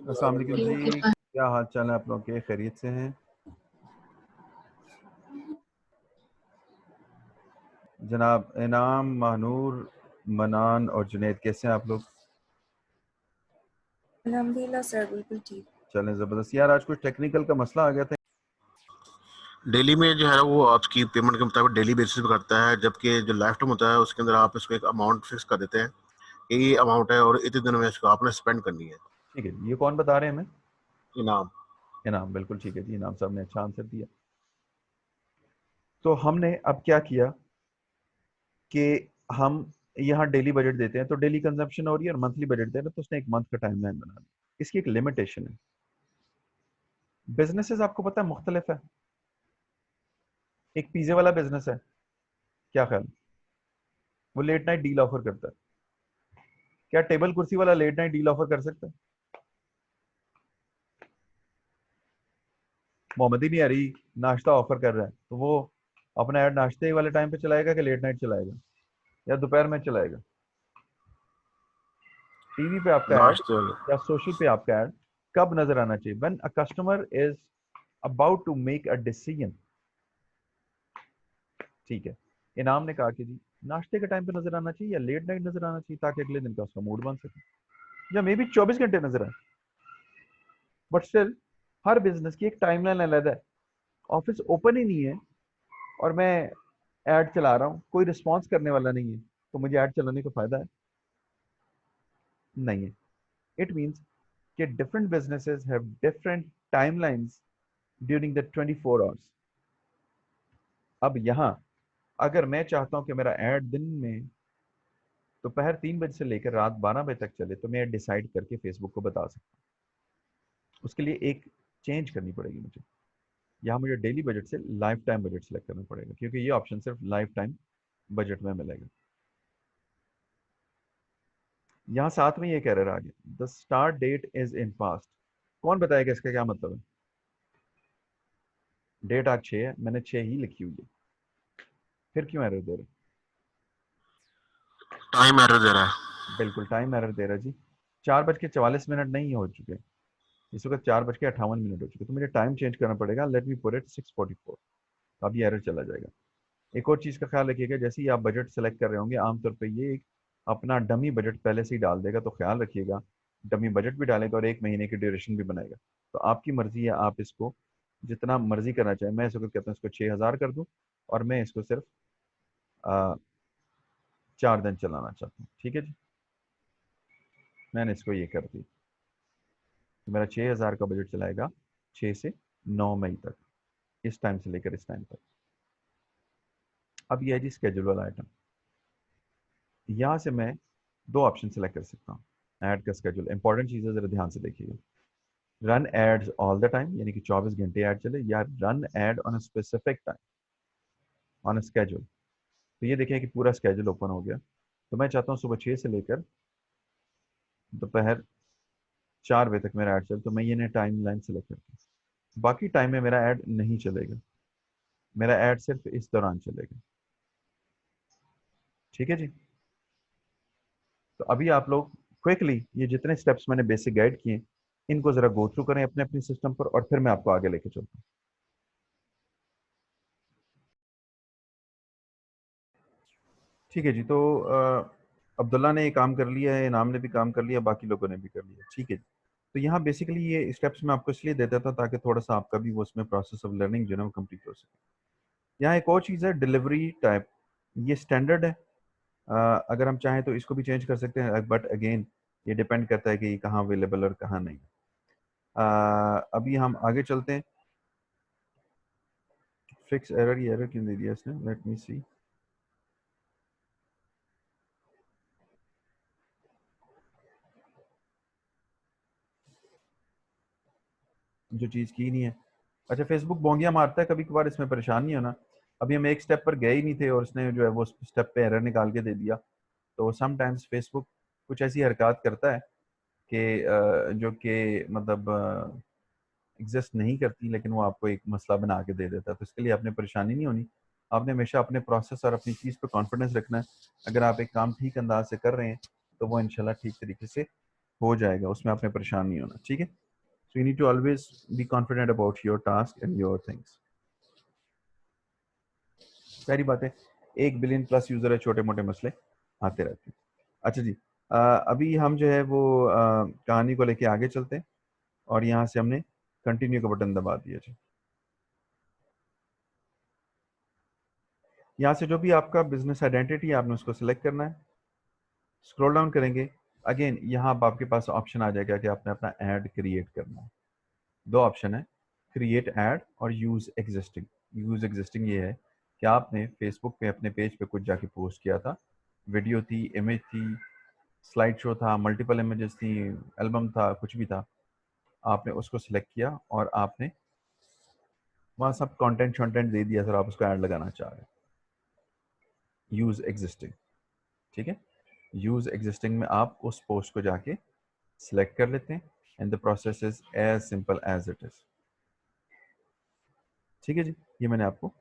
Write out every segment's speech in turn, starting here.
अस्सलाम वालेकुम जी, क्या हाल चाल है आप लोगों के? खैरियत से हैं जनाब? इनाम, महानूर, मनान और जुनैद कैसे हैं आप लोग? अल्हम्दुलिल्लाह सर, बिल्कुल ठीक। चलें, ज़बरदस्त। यार आज कुछ टेक्निकल का मसला आ गया था। डेली में जो है वो आपकी पेमेंट के मुताबिक डेली बेसिस पे करता है, जबकि जो लाइफ टाइम होता है उसके अंदर आप इसको एक अमाउंट फिक्स कर देते हैं कि ये अमाउंट है और इतने दिनों में इसको आपने स्पेंड करनी है। ठीक है जी, ये कौन बता रहे हैं हमें? इनाम। इनाम, बिल्कुल ठीक है जी, इनाम साहब ने अच्छा आंसर दिया। तो हमने अब क्या किया कि हम यहाँ डेली बजट देते हैं, तो डेली कंजप्शन हो रही है, और मंथली बजट दे रहे हैं तो उसने एक मंथ का टाइमलाइन बना दिया। इसकी एक लिमिटेशन है। बिजनेसेस आपको पता है मुख्तलिफ है। एक पिज्जे वाला बिजनेस है, क्या ख्याल? वो लेट नाइट डील ऑफर करता है। क्या टेबल कुर्सी वाला लेट नाइट डील ऑफर कर सकता है? मोहम्मद ही नहीं आ रही, नाश्ता ऑफर कर रहा है, तो वो अपना ऐड नाश्ते वाले टाइम पे चलाएगा कि लेट नाइट चलाएगा या दोपहर में चलाएगा? टीवी पे आपका ऐड नाश्ते वाले। या सोशल पे आपका ऐड कब नजर आना चाहिए? When a customer is about to make a decision. ठीक है, इनाम ने कहा कि जी नाश्ते के टाइम पे नजर आना चाहिए या लेट नाइट नजर आना चाहिए, ताकि अगले दिन का उसका मूड बन सके, या मे बी 24 घंटे नजर आए। बट स्टिल हर बिजनेस की एक टाइमलाइन अलग है। ऑफिस ओपन ही नहीं है और मैं ऐड चला रहा हूँ, कोई रिस्पॉन्स करने वाला नहीं है, तो मुझे ऐड चलाने का फायदा है? नहीं है। इट मीन्स कि different businesses have different timelines during the 24 hours. अब यहाँ अगर मैं चाहता हूँ कि मेरा ऐड दिन में दोपहर 3 बजे से लेकर रात 12 बजे तक चले, तो मैं डिसाइड करके फेसबुक को बता सकता हूँ। उसके लिए एक चेंज करनी पड़ेगी मुझे। यहाँ मुझे डेली बजट से लाइफ टाइम बजट सेलेक्ट करना पड़ेगा, क्योंकि ये ऑप्शन सिर्फ लाइफ टाइम बजट में मिलेगा। यहाँ साथ में ये कह रहा है आगे, the start date is in past. कौन बताएगा इसका क्या मतलब है? डेट आज 6 है, मैंने 6 ही लिखी हुई है, फिर क्यों एरर दे रहे? टाइम एरर दे रहा है। बिल्कुल टाइम एरर दे रहा है जी। 4:44 नहीं हो चुके, इस वक्त 4:58 हो चुके, तो मुझे टाइम चेंज करना पड़ेगा। Let me put it 6:44। तो अब ये एरर चला जाएगा। एक और चीज़ का ख्याल रखिएगा, जैसे ही आप बजट सेलेक्ट कर रहे होंगे, आमतौर पे ये एक अपना डमी बजट पहले से ही डाल देगा, तो ख्याल रखिएगा डमी बजट भी डालेगा और 1 महीने की ड्यूरेशन भी बनाएगा। तो आपकी मर्जी है, आप इसको जितना मर्जी करना चाहें। मैं इस वक्त कहता हूँ इसको 6,000 कर दूँ, और मैं इसको सिर्फ 4 दिन चलाना चाहता हूँ। ठीक है जी, मैंने इसको ये कर दी। तो मेरा 6,000 का बजट चलाएगा 6 से 9 मई तक, इस टाइम से लेकर इस टाइम तक। अब यह है जी स्केड्यूल वाला आइटम। यहाँ से मैं दो ऑप्शन सेलेक्ट कर सकता हूँ। ऐड का स्केड्यूल, इंपॉर्टेंट चीज़ है, जरा ध्यान से देखिएगा। Run ads all the time, यानी कि 24 घंटे ऐड चले, या run ad on a specific time on a schedule. तो ये देखिए कि पूरा स्केड्यूल ओपन हो गया। तो मैं चाहता हूँ सुबह 6 से लेकर दोपहर 4 बजे तक मेरा ऐड चले, तो मैं ये टाइम लाइन सेलेक्ट करता हूँ। बाकी टाइम में मेरा ऐड नहीं चलेगा, मेरा ऐड सिर्फ इस दौरान चलेगा। ठीक है जी। तो अभी आप लोग क्विकली ये जितने स्टेप्स मैंने बेसिक गाइड किए, इनको जरा गो थ्रू करें अपने अपने सिस्टम पर, और फिर मैं आपको आगे लेके चलता हूँ। ठीक है जी। तो अब्दुल्ला ने ये काम कर लिया है, इनाम ने भी काम कर लिया, बाकी लोगों ने भी कर लिया। ठीक है जी। तो यहाँ बेसिकली ये स्टेप्स मैं आपको इसलिए देता था ताकि थोड़ा सा आपका भी वो उसमें प्रोसेस ऑफ लर्निंग जो है वो कंप्लीट हो सके। यहाँ एक और चीज़ है, डिलीवरी टाइप। ये स्टैंडर्ड है, अगर हम चाहें तो इसको भी चेंज कर सकते हैं, बट अगेन ये डिपेंड करता है कि कहाँ अवेलेबल और कहाँ नहीं। अभी हम आगे चलते हैं। फिक्स एरर, ये एरर क्यों दे दिया इसने? लेट मी सी। जो चीज़ की नहीं है। अच्छा, फेसबुक बोंगिया मारता है कभी कभार, इसमें परेशान नहीं होना। अभी हम एक स्टेप पर गए ही नहीं थे और उसने जो है वो स्टेप पे एरर निकाल के दे दिया। तो समटाइम्स फेसबुक कुछ ऐसी हरकत करता है कि जो कि मतलब एग्जिस्ट नहीं करती, लेकिन वो आपको एक मसला बना के दे देता है। तो इसके लिए आपने परेशानी नहीं होनी। आपने हमेशा अपने प्रोसेस और अपनी चीज़ पे कॉन्फिडेंस रखना है। अगर आप एक काम ठीक अंदाज से कर रहे हैं तो वो इंशाल्लाह ठीक तरीके से हो जाएगा, उसमें आपने परेशान नहीं होना, ठीक है। So you need to always be confident about your task and your things. सारी बातें, 1 बिलियन प्लस यूजर है, छोटे मोटे मसले आते रहते हैं। अच्छा जी, अभी हम जो है वो कहानी को लेके आगे चलते हैं और यहाँ से हमने कंटिन्यू का बटन दबा दिया जी। यहाँ से जो भी आपका बिजनेस आइडेंटिटी है आपने उसको सिलेक्ट करना है, स्क्रॉल डाउन करेंगे, अगेन यहाँ अब आपके पास ऑप्शन आ जाएगा कि आपने अपना ऐड क्रिएट करना है। दो ऑप्शन है, क्रिएट ऐड और यूज एग्जिस्टिंग। यूज एग्जिस्टिंग ये है कि आपने फेसबुक पे अपने पेज पे कुछ जाके पोस्ट किया था, वीडियो थी, इमेज थी, स्लाइड शो था, मल्टीपल इमेजेस थी, एल्बम था, कुछ भी था, आपने उसको सिलेक्ट किया और आपने वहाँ सब कंटेंट शॉन्टेंट दे दिया, सर आप उसको ऐड लगाना चाह रहे हैं। यूज एग्जिस्टिंग, ठीक है। यूज एग्जिस्टिंग में आप उस पोस्ट को जाके सिलेक्ट कर लेते हैं and the process is as simple as it is, ठीक है जी। ये मैंने आपको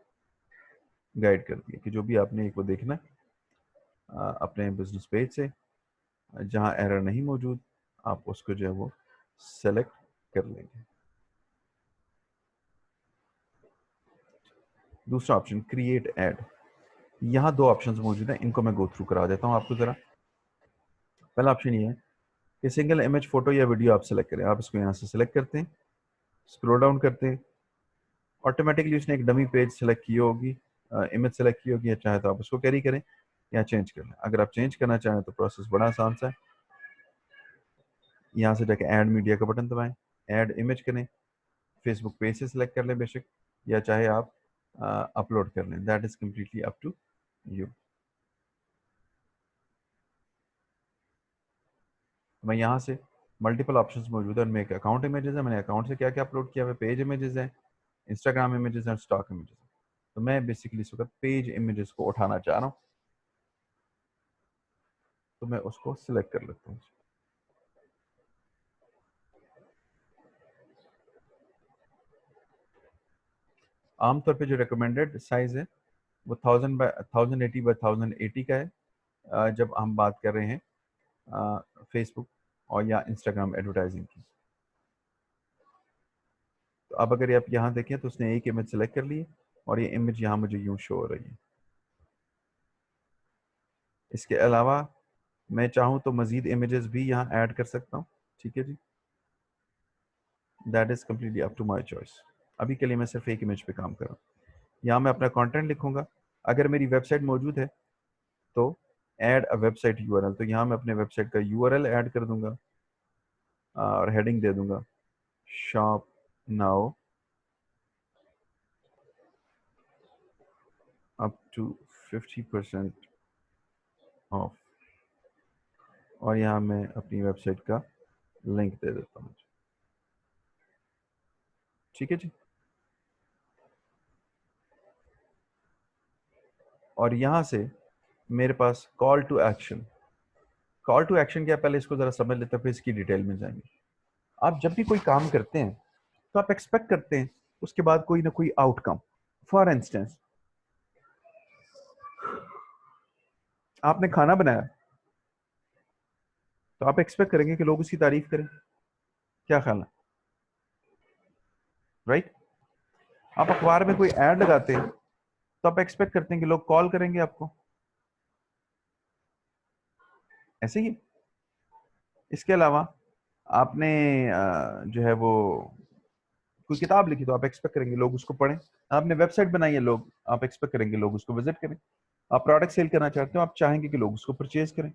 गाइड कर दिया कि जो भी आपने एक वो देखना है अपने बिजनेस पेज से, जहां एरर नहीं मौजूद आप उसको जो है वो सेलेक्ट कर लेंगे। दूसरा ऑप्शन क्रिएट ऐड, यहाँ दो ऑप्शंस मौजूद हैं, इनको मैं गो थ्रू करा देता हूँ आपको जरा। पहला ऑप्शन ये है कि सिंगल इमेज, फोटो या वीडियो आप सेलेक्ट करें। आप इसको यहाँ से सिलेक्ट करते हैं, स्क्रॉल डाउन करते हैं, ऑटोमेटिकली उसने एक डमी पेज सेलेक्ट की होगी, इमेज सेलेक्ट की होगी, या चाहे तो आप उसको कैरी करें या चेंज कर लें। अगर आप चेंज करना चाहें तो प्रोसेस बड़ा आसान सा है, यहाँ से जाके ऐड मीडिया का बटन दबाएं, ऐड इमेज करें, फेसबुक पेज से सिलेक्ट कर लें बेशक, या चाहे आप अपलोड कर लें, that is completely up to you. मैं यहाँ से मल्टीपल ऑप्शंस मौजूद है, उनमें एक अकाउंट इमेजेस है, मैंने अकाउंट से क्या क्या अपलोड किया हुआ है, पेज इमेजेस है, इंस्टाग्राम इमेजेस हैं, स्टॉक इमेजेस है। तो मैं बेसिकली इस वक्त पेज इमेजेस को उठाना चाह रहा हूँ, तो मैं उसको सिलेक्ट कर लेता हूँ। आमतौर पे जो रिकमेंडेड साइज है वो 1080 by 1080 का है, जब हम बात कर रहे हैं फेसबुक और या इंस्टाग्राम एडवर्टाइजिंग की। तो अब अगर आप यहाँ देखें तो उसने एक इमेज सेलेक्ट कर ली और ये इमेज यहाँ मुझे यूं शो हो रही है। इसके अलावा मैं चाहूँ तो मजीद इमेजेस भी यहाँ ऐड कर सकता हूँ, ठीक है जी, that is completely up to my choice. अभी के लिए मैं सिर्फ एक इमेज पे काम कर रहा हूँ। यहाँ मैं अपना कंटेंट लिखूंगा, अगर मेरी वेबसाइट मौजूद है तो ऐड अ वेबसाइट यूआरएल, तो यहाँ मैं अपने वेबसाइट का यूआरएल ऐड कर दूंगा और हेडिंग दे दूंगा shop now up to 50% off, और यहाँ मैं अपनी वेबसाइट का लिंक दे देता हूँ, ठीक है जी। और यहाँ से मेरे पास call to action, call to action क्या, पहले इसको जरा समझ लेते हैं फिर इसकी डिटेल में जाएंगे। आप जब भी कोई काम करते हैं तो आप एक्सपेक्ट करते हैं उसके बाद कोई ना कोई आउटकम। फॉर इंस्टेंस आपने खाना बनाया तो आप एक्सपेक्ट करेंगे कि लोग उसकी तारीफ करें, क्या ख्याल है, राइट। आप अखबार में कोई ऐड लगाते हैं तो आप एक्सपेक्ट करते हैं कि लोग कॉल करेंगे आपको, ऐसे ही। इसके अलावा आपने जो है वो कोई किताब लिखी तो आप एक्सपेक्ट करेंगे लोग उसको पढ़ें। आपने वेबसाइट बनाई है, लोग आप एक्सपेक्ट करेंगे लोग उसको विजिट करें। आप प्रोडक्ट सेल करना चाहते हो, आप चाहेंगे कि लोग उसको परचेज करें।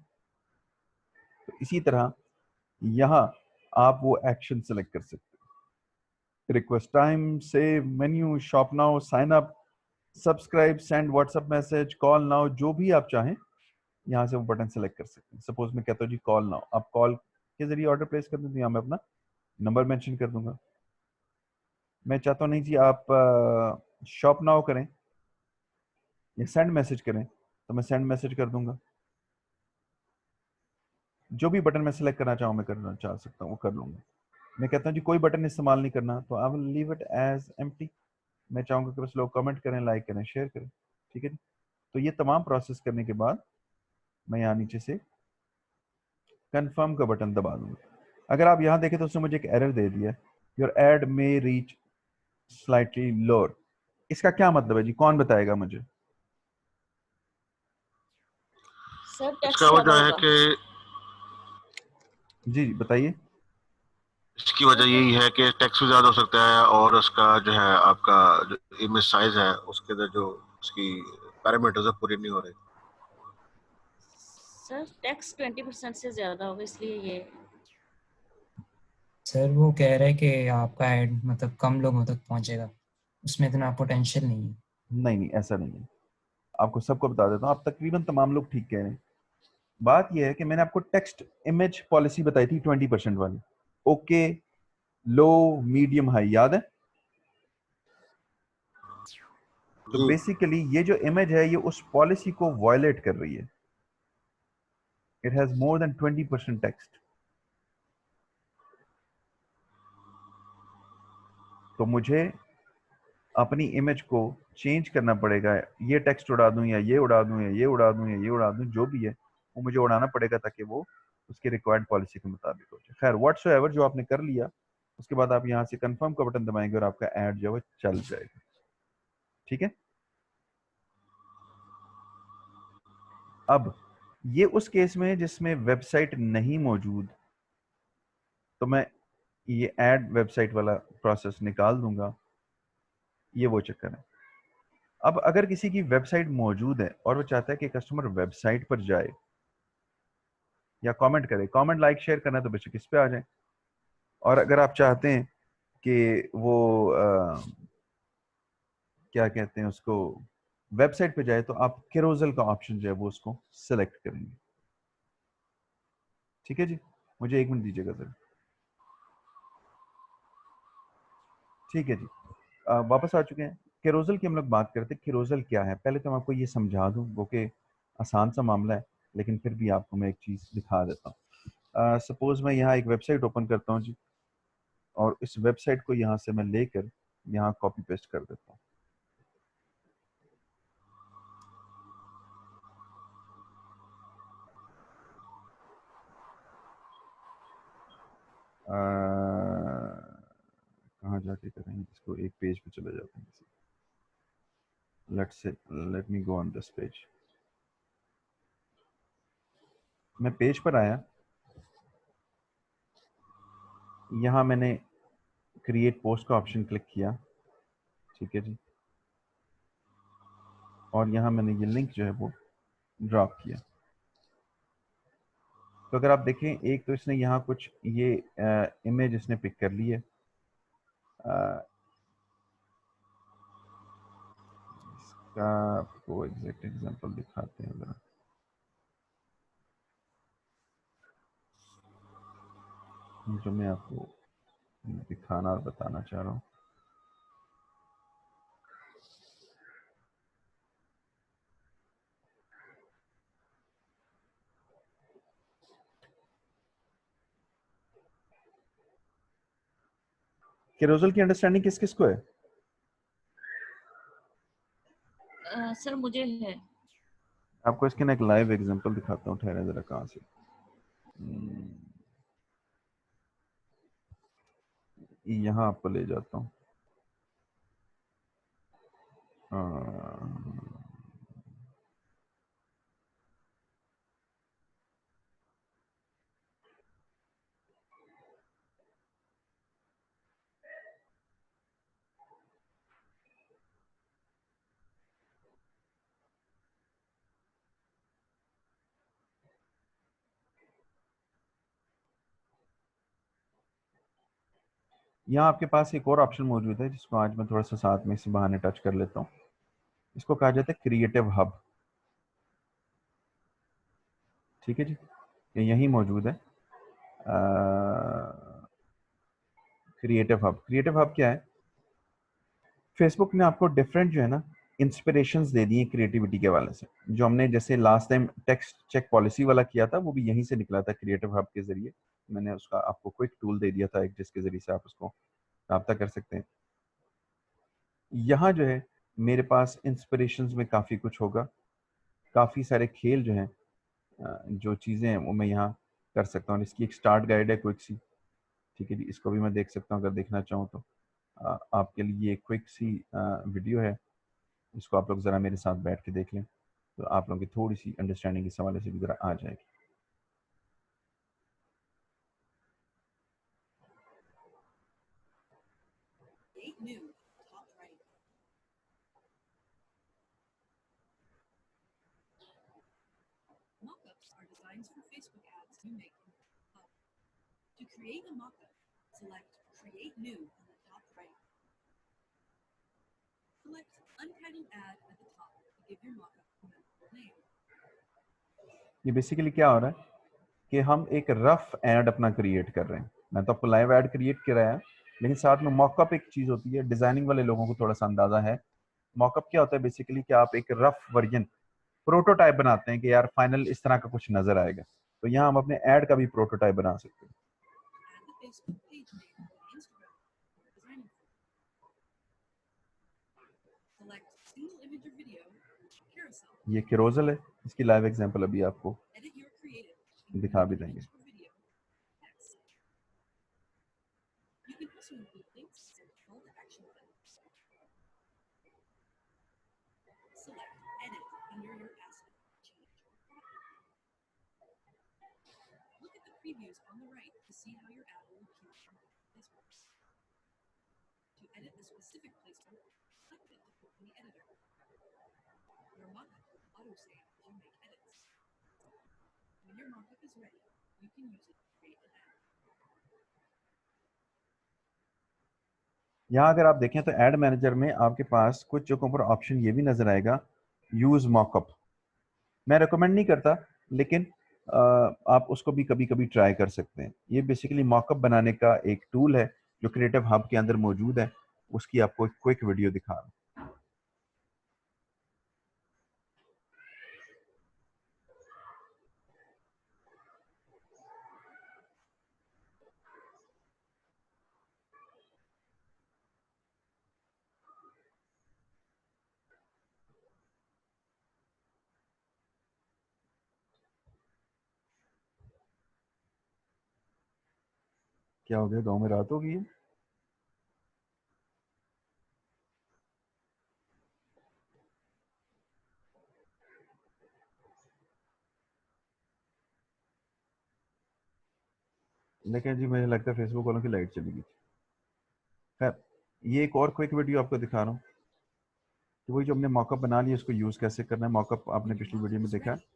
तो इसी तरह यहाँ आप वो एक्शन सेलेक्ट कर सकते हैं, request time, save, menu, shop now, sign up, subscribe, send WhatsApp message, call now, जो भी आप चाहें यहाँ से वो बटन सेलेक्ट कर सकते हैं। सपोज मैं कहता हूँ जी कॉल नाउ, आप कॉल के जरिए ऑर्डर प्लेस कर दें, यहाँ मैं अपना नंबर मेंशन कर दूंगा। मैं चाहता हूँ नहीं जी आप शॉप नाउ करें या सेंड मैसेज करें, तो मैं सेंड मैसेज कर दूंगा। जो भी बटन मैं सेलेक्ट करना चाहूँ मैं करना चाह सकता हूँ वो कर लूंगा। मैं कहता हूँ जी कोई बटन इस्तेमाल नहीं करना, तो I will leave it as empty. मैं चाहूँगा कि बस लोग कमेंट करें, लाइक करें, शेयर करें, ठीक है जी। तो ये तमाम प्रोसेस करने के बाद मैं यहाँ नीचे से कंफर्म का बटन दबा दूंगा। अगर आप यहाँ देखें तो उसने मुझे एक एरर दे दिया, your add may reach slightly lower. इसका क्या मतलब है जी, कौन बताएगा मुझे? सर इसका टैक्स ज्यादा वजह है होगा। कि जी बताइए। इसकी वजह यही है कि टैक्स भी ज्यादा हो सकता है, और उसका जो है आपका जो इमेज साइज है उसके अंदर जो उसकी पैरामीटर्स है पूरी नहीं हो रही। सर टैक्स 20% से ज्यादा होगा, इसलिए ये। सर वो कह रहे हैं कि आपका ऐड मतलब कम लोगों तक पहुंचेगा, उसमें इतना पोटेंशियल नहीं है। नहीं नहीं, ऐसा नहीं है। आपको सबको बता देता हूँ, आप तकरीबन तमाम लोग ठीक कह रहे हैं। बात यह है कि मैंने आपको टेक्स्ट इमेज पॉलिसी बताई थी 20% वाली, ओके, लो, मीडियम, हाई, याद है? तो जी बेसिकली ये जो इमेज है ये उस पॉलिसी को वायलेट कर रही है। It has more than 20% text. तो मुझे अपनी इमेज को चेंज करना पड़ेगा, ये टेक्स्ट उड़ा दूं या ये उड़ा दूं या ये उड़ा दूं या ये उड़ा दूं, जो भी है वो मुझे उड़ाना पड़ेगा ताकि वो उसके रिक्वायर्ड पॉलिसी के मुताबिक हो जाए। खैर व्हाट्सोएवर, जो आपने कर लिया उसके बाद आप यहाँ से कंफर्म का बटन दबाएंगे और आपका ऐड जो है वो चल जाएगा। ठीक है। अब ये उस केस में जिसमें वेबसाइट नहीं मौजूद, तो मैं ये ऐड वेबसाइट वाला प्रोसेस निकाल दूंगा, ये वो चक्कर है। अब अगर किसी की वेबसाइट मौजूद है और वो चाहता है कि कस्टमर वेबसाइट पर जाए या कमेंट करे, कमेंट लाइक शेयर करना है तो बेशक इस पे आ जाए। और अगर आप चाहते हैं कि वो क्या कहते हैं उसको, वेबसाइट पे जाए, तो आप केरोजल का ऑप्शन जो है वो उसको सिलेक्ट करेंगे। ठीक है जी, मुझे 1 मिनट दीजिएगा सर। ठीक है जी, वापस आ चुके हैं। केरोजल की हम लोग बात करते हैं। केरोजल क्या है, पहले तो मैं आपको ये समझा दूं, वो कि आसान सा मामला है, लेकिन फिर भी आपको मैं एक चीज़ दिखा देता हूँ। सपोज मैं यहाँ एक वेबसाइट ओपन करता हूँ जी, और इस वेबसाइट को यहाँ से मैं लेकर यहाँ कॉपी पेस्ट कर देता हूँ। कहाँ जाके करेंगे इसको, एक पेज पे चले जाते हैं। Let me go on this page. मैं पेज पर आया, यहाँ मैंने क्रिएट पोस्ट का ऑप्शन क्लिक किया। ठीक है जी, और यहाँ मैंने ये लिंक जो है वो ड्रॉप किया। तो अगर आप देखें, एक तो इसने यहाँ कुछ ये इमेज इसने पिक कर ली है। इसका आपको एग्जैक्ट एग्जांपल दिखाते हैं ज़रा। जो मैं आपको दिखाना और बताना चाह रहा हूँ। केरोजल की अंडरस्टैंडिंग किस किस को है? सर मुझे है। आपको इसके ना एक लाइव एग्जांपल दिखाता हूँ, ठहरे जरा, कहाँ से। यहाँ आपको ले जाता हूँ। यहाँ आपके पास एक और ऑप्शन मौजूद है जिसको आज मैं थोड़ा सा साथ में इसी बहाने टच कर लेता हूँ। इसको कहा जाता है क्रिएटिव हब। ठीक है जी, ये यहीं मौजूद है। क्रिएटिव हब, क्रिएटिव हब क्या है? फेसबुक ने आपको डिफरेंट जो है ना इंस्पिरेशंस दे दी हैं क्रिएटिविटी के हवाले से। जो हमने जैसे last time text check policy वाला किया था, वो भी यहीं से निकला था, क्रिएटिव हब के जरिए। मैंने उसका आपको क्विक टूल दे दिया था एक, जिसके जरिए से आप उसको रब्ता कर सकते हैं। यहाँ जो है मेरे पास इंस्पिरेशंस में काफ़ी कुछ होगा, काफ़ी सारे खेल जो हैं, जो चीज़ें हैं वो मैं यहाँ कर सकता हूँ। इसकी एक स्टार्ट गाइड है क्विक सी, ठीक है जी, इसको भी मैं देख सकता हूँ अगर देखना चाहूँ तो। आपके लिए एक क्विक सी वीडियो है, इसको आप लोग ज़रा मेरे साथ बैठ के देख लें तो आप लोगों की थोड़ी सी अंडरस्टैंडिंग इस हवाले से भी ज़रा आ जाएगी। ये बेसिकली क्या हो रहा है कि हम एक रफ ऐड अपना क्रिएट कर रहे हैं। मैं तो आपको लाइव ऐड क्रिएट कराया है, लेकिन साथ में मॉकअप एक चीज़ होती है। डिज़ाइनिंग वाले लोगों को थोड़ा सा अंदाज़ा है। मॉकअप क्या होता है बेसिकली कि आप एक रफ वर्जन प्रोटोटाइप बनाते हैं कि यार फाइनल इस तरह का कुछ नज़र आएगा। तो यहाँ हम अपने ऐड का भी प्रोटोटाइप बना सकते हैं। ये कैरोसेल है, इसकी लाइव एग्जांपल अभी आपको दिखा भी देंगे। यहाँ अगर आप देखें तो ऐड मैनेजर में आपके पास कुछ जगहों पर ऑप्शन ये भी नजर आएगा, यूज मॉकअप। मैं रिकमेंड नहीं करता, लेकिन आप उसको भी कभी कभी ट्राई कर सकते हैं। ये बेसिकली मॉकअप बनाने का एक टूल है जो क्रिएटिव हब के अंदर मौजूद है। उसकी आपको एक क्विक वीडियो दिखा रहा हूँ। क्या हो गया, गाँव में रात हो गई है? लेकिन जी मुझे लगता है फेसबुक वालों की लाइट चली गई। खैर, ये एक और क्विक वीडियो आपको दिखा रहा हूँ कि वही जो हमने मॉकअप बना लिया उसको यूज कैसे करना है। मॉकअप आपने पिछली वीडियो में देखा है।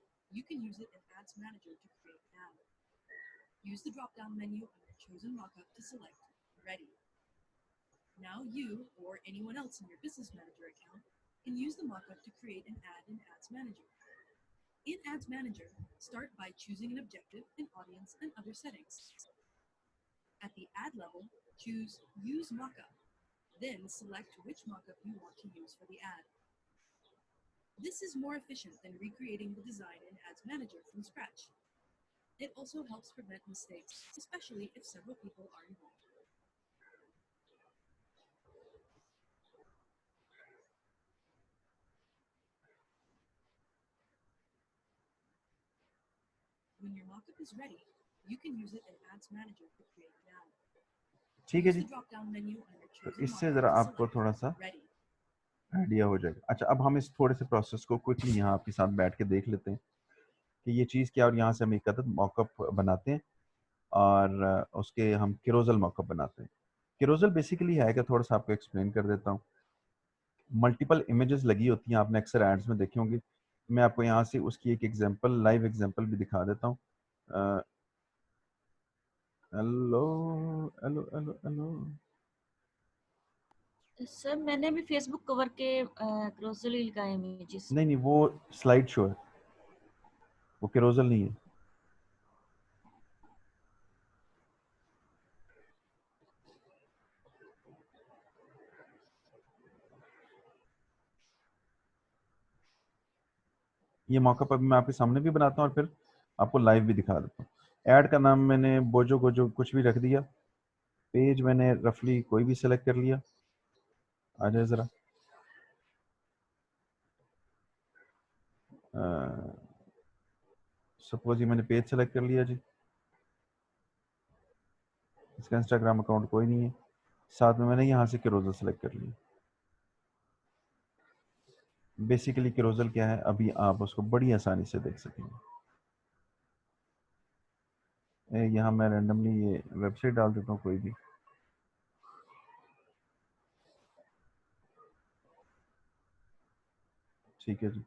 ठीक है जी, तो इससे ज़रा आपको थोड़ा सा आइडिया हो जाएगा। अच्छा, अब हम इस थोड़े से प्रोसेस को क्विकली यहाँ आपके साथ बैठ के देख लेते हैं कि ये चीज़ क्या, और यहाँ से हम एक अदद मॉकअप बनाते हैं और उसके हम कैरोसेल मॉकअप बनाते हैं। कैरोसेल बेसिकली है कि थोड़ा सा आपको एक्सप्लेन कर देता हूँ। मल्टीपल इमेजेस लगी होती हैं, आपने अक्सर एड्स में देखी होंगी। मैं आपको यहाँ से उसकी एक एग्जांपल, लाइव एग्जांपल भी दिखा देता हूँ। Hello hello hello hello. Sir मैंने भी फेसबुक कवर के ग्रोसरी लगाए इमेजेस। नहीं नहीं, वो स्लाइड शो है, वो कैरोसेल नहीं है। ये मौका पर मैं आपके सामने भी बनाता हूँ और फिर आपको लाइव भी दिखा देता हूँ। ऐड का नाम मैंने बोजो गोजो कुछ भी रख दिया। पेज मैंने रफली कोई भी सिलेक्ट कर लिया। आ जाए ज़रा। सपोज ये मैंने पेज सेलेक्ट कर लिया जी। इसका इंस्टाग्राम अकाउंट कोई नहीं है। साथ में मैंने यहाँ से कैरोजल सेलेक्ट कर लिया। बेसिकली कैरोजल क्या है, अभी आप उसको बड़ी आसानी से देख सकेंगे। यहाँ मैं रैंडमली ये वेबसाइट डाल देता हूँ कोई भी। ठीक है जी,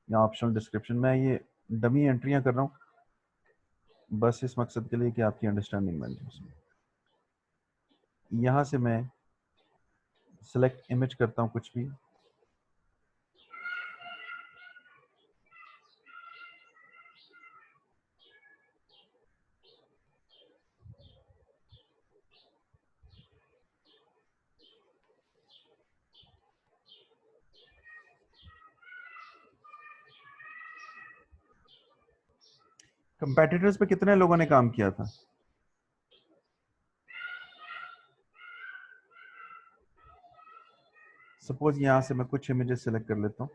यहाँ ऑप्शनल डिस्क्रिप्शन, मैं ये डमी एंट्रियाँ कर रहा हूँ बस इस मकसद के लिए कि आपकी अंडरस्टैंडिंग बन जाए उसमें। यहाँ से मैं सेलेक्ट इमेज करता हूँ कुछ भी। कंपेटिटर्स पे कितने लोगों ने काम किया था? सपोज यहाँ से मैं कुछ इमेजेस सेलेक्ट कर लेता हूँ,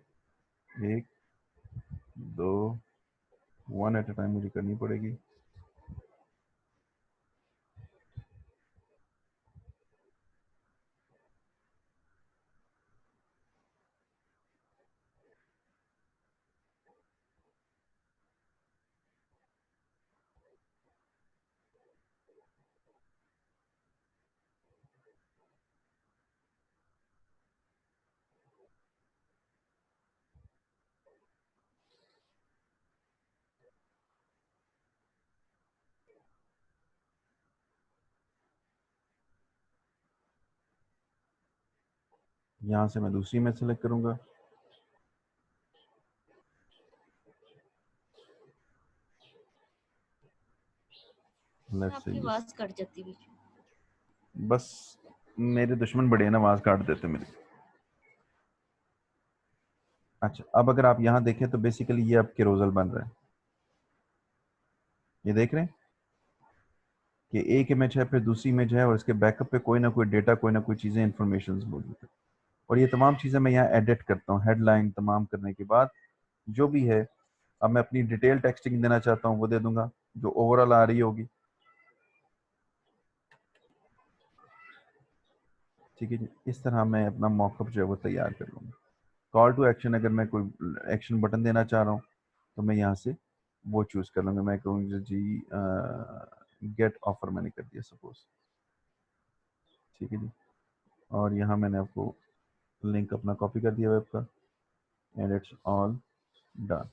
1 2, 1 एट अ टाइम मुझे करनी पड़ेगी। यहाँ से मैं दूसरी इमेज सेलेक्ट करूंगा। लेट्स से आपकी आवाज कट जाती है। बस मेरे दुश्मन बड़े हैं ना, आवाज काट देते मेरी। अच्छा, अब अगर आप यहाँ देखें तो बेसिकली ये अब कैरोजल बन रहा है। ये देख रहे हैं कि एक इमेज है, फिर दूसरी इमेज है, और इसके बैकअप पे कोई ना कोई डेटा, कोई ना कोई चीज़ें, इंफॉर्मेशन मौजूद है। और ये तमाम चीज़ें मैं यहाँ एडिट करता हूँ। हेडलाइन तमाम करने के बाद जो भी है, अब मैं अपनी डिटेल टेक्सटिंग देना चाहता हूँ वो दे दूंगा, जो ओवरऑल आ रही होगी। ठीक है जी, इस तरह मैं अपना मॉकअप जो है वो तैयार कर लूँगा। कॉल टू एक्शन, अगर मैं कोई एक्शन बटन देना चाह रहा हूँ तो मैं यहाँ से वो चूज़ कर लूँगा। मैं कहूँगा जी गेट ऑफर मैंने कर दिया सपोज। ठीक है जी, और यहाँ मैंने आपको लिंक अपना कॉपी कर दिया वेब का, एंड इट्स ऑल डन।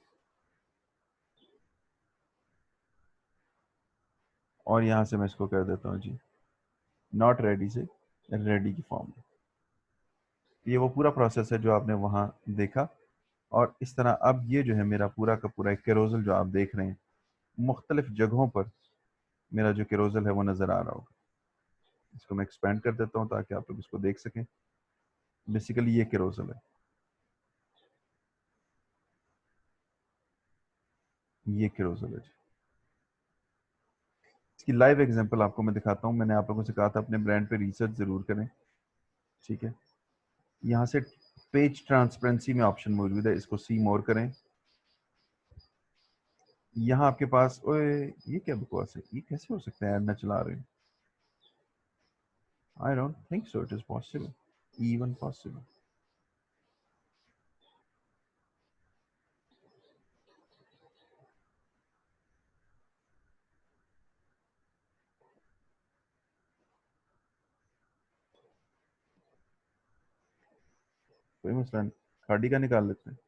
और यहाँ से मैं इसको कर देता हूँ जी नॉट रेडी से रेडी की फॉर्म में। ये वो पूरा प्रोसेस है जो आपने वहाँ देखा। और इस तरह अब ये जो है मेरा पूरा का पूरा एक कैरोजल जो आप देख रहे हैं, मुख्तलिफ जगहों पर मेरा जो कैरोजल है वो नज़र आ रहा होगा। इसको मैं एक्सपेंड कर देता हूँ ताकि आप लोग इसको देख सकें। बेसिकली ये कैरोजल है, ये कैरोजल है। इसकी लाइव एग्जांपल आपको मैं दिखाता हूँ। मैंने आप लोगों से कहा था अपने ब्रांड पे रिसर्च ज़रूर करें। ठीक है, यहाँ से पेज ट्रांसपेरेंसी में ऑप्शन मौजूद है, इसको सी मोर करें। यहाँ आपके पास, ओए ये क्या बकवास है, ये कैसे हो सकता है ऐड ना चला रहे? I don't think so it is possible, even possible. कोई मसला नहीं, खाड़ी का निकाल लेते हैं।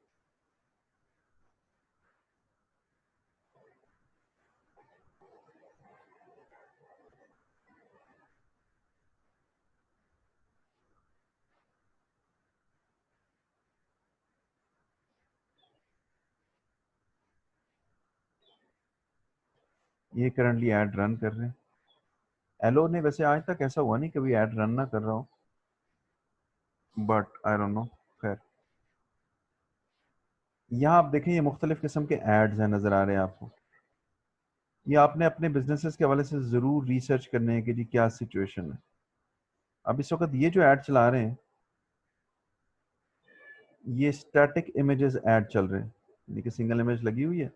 ये करंटली ऐड रन कर रहे हैं। एलो ने वैसे आज तक ऐसा हुआ नहीं कभी ऐड रन ना कर रहा हो, बट आई डोंट नो। खैर, यहाँ आप देखें ये मुख्तलिफ किस्म के एड्स हैं, नज़र आ रहे हैं आपको। ये आपने अपने बिजनेसेस के हवाले से ज़रूर रिसर्च करने हैं कि जी क्या सिचुएशन है। अब इस वक्त ये जो ऐड चला रहे हैं, ये स्टैटिक इमेजेस ऐड चल रहे हैं, यानी कि सिंगल इमेज लगी हुई है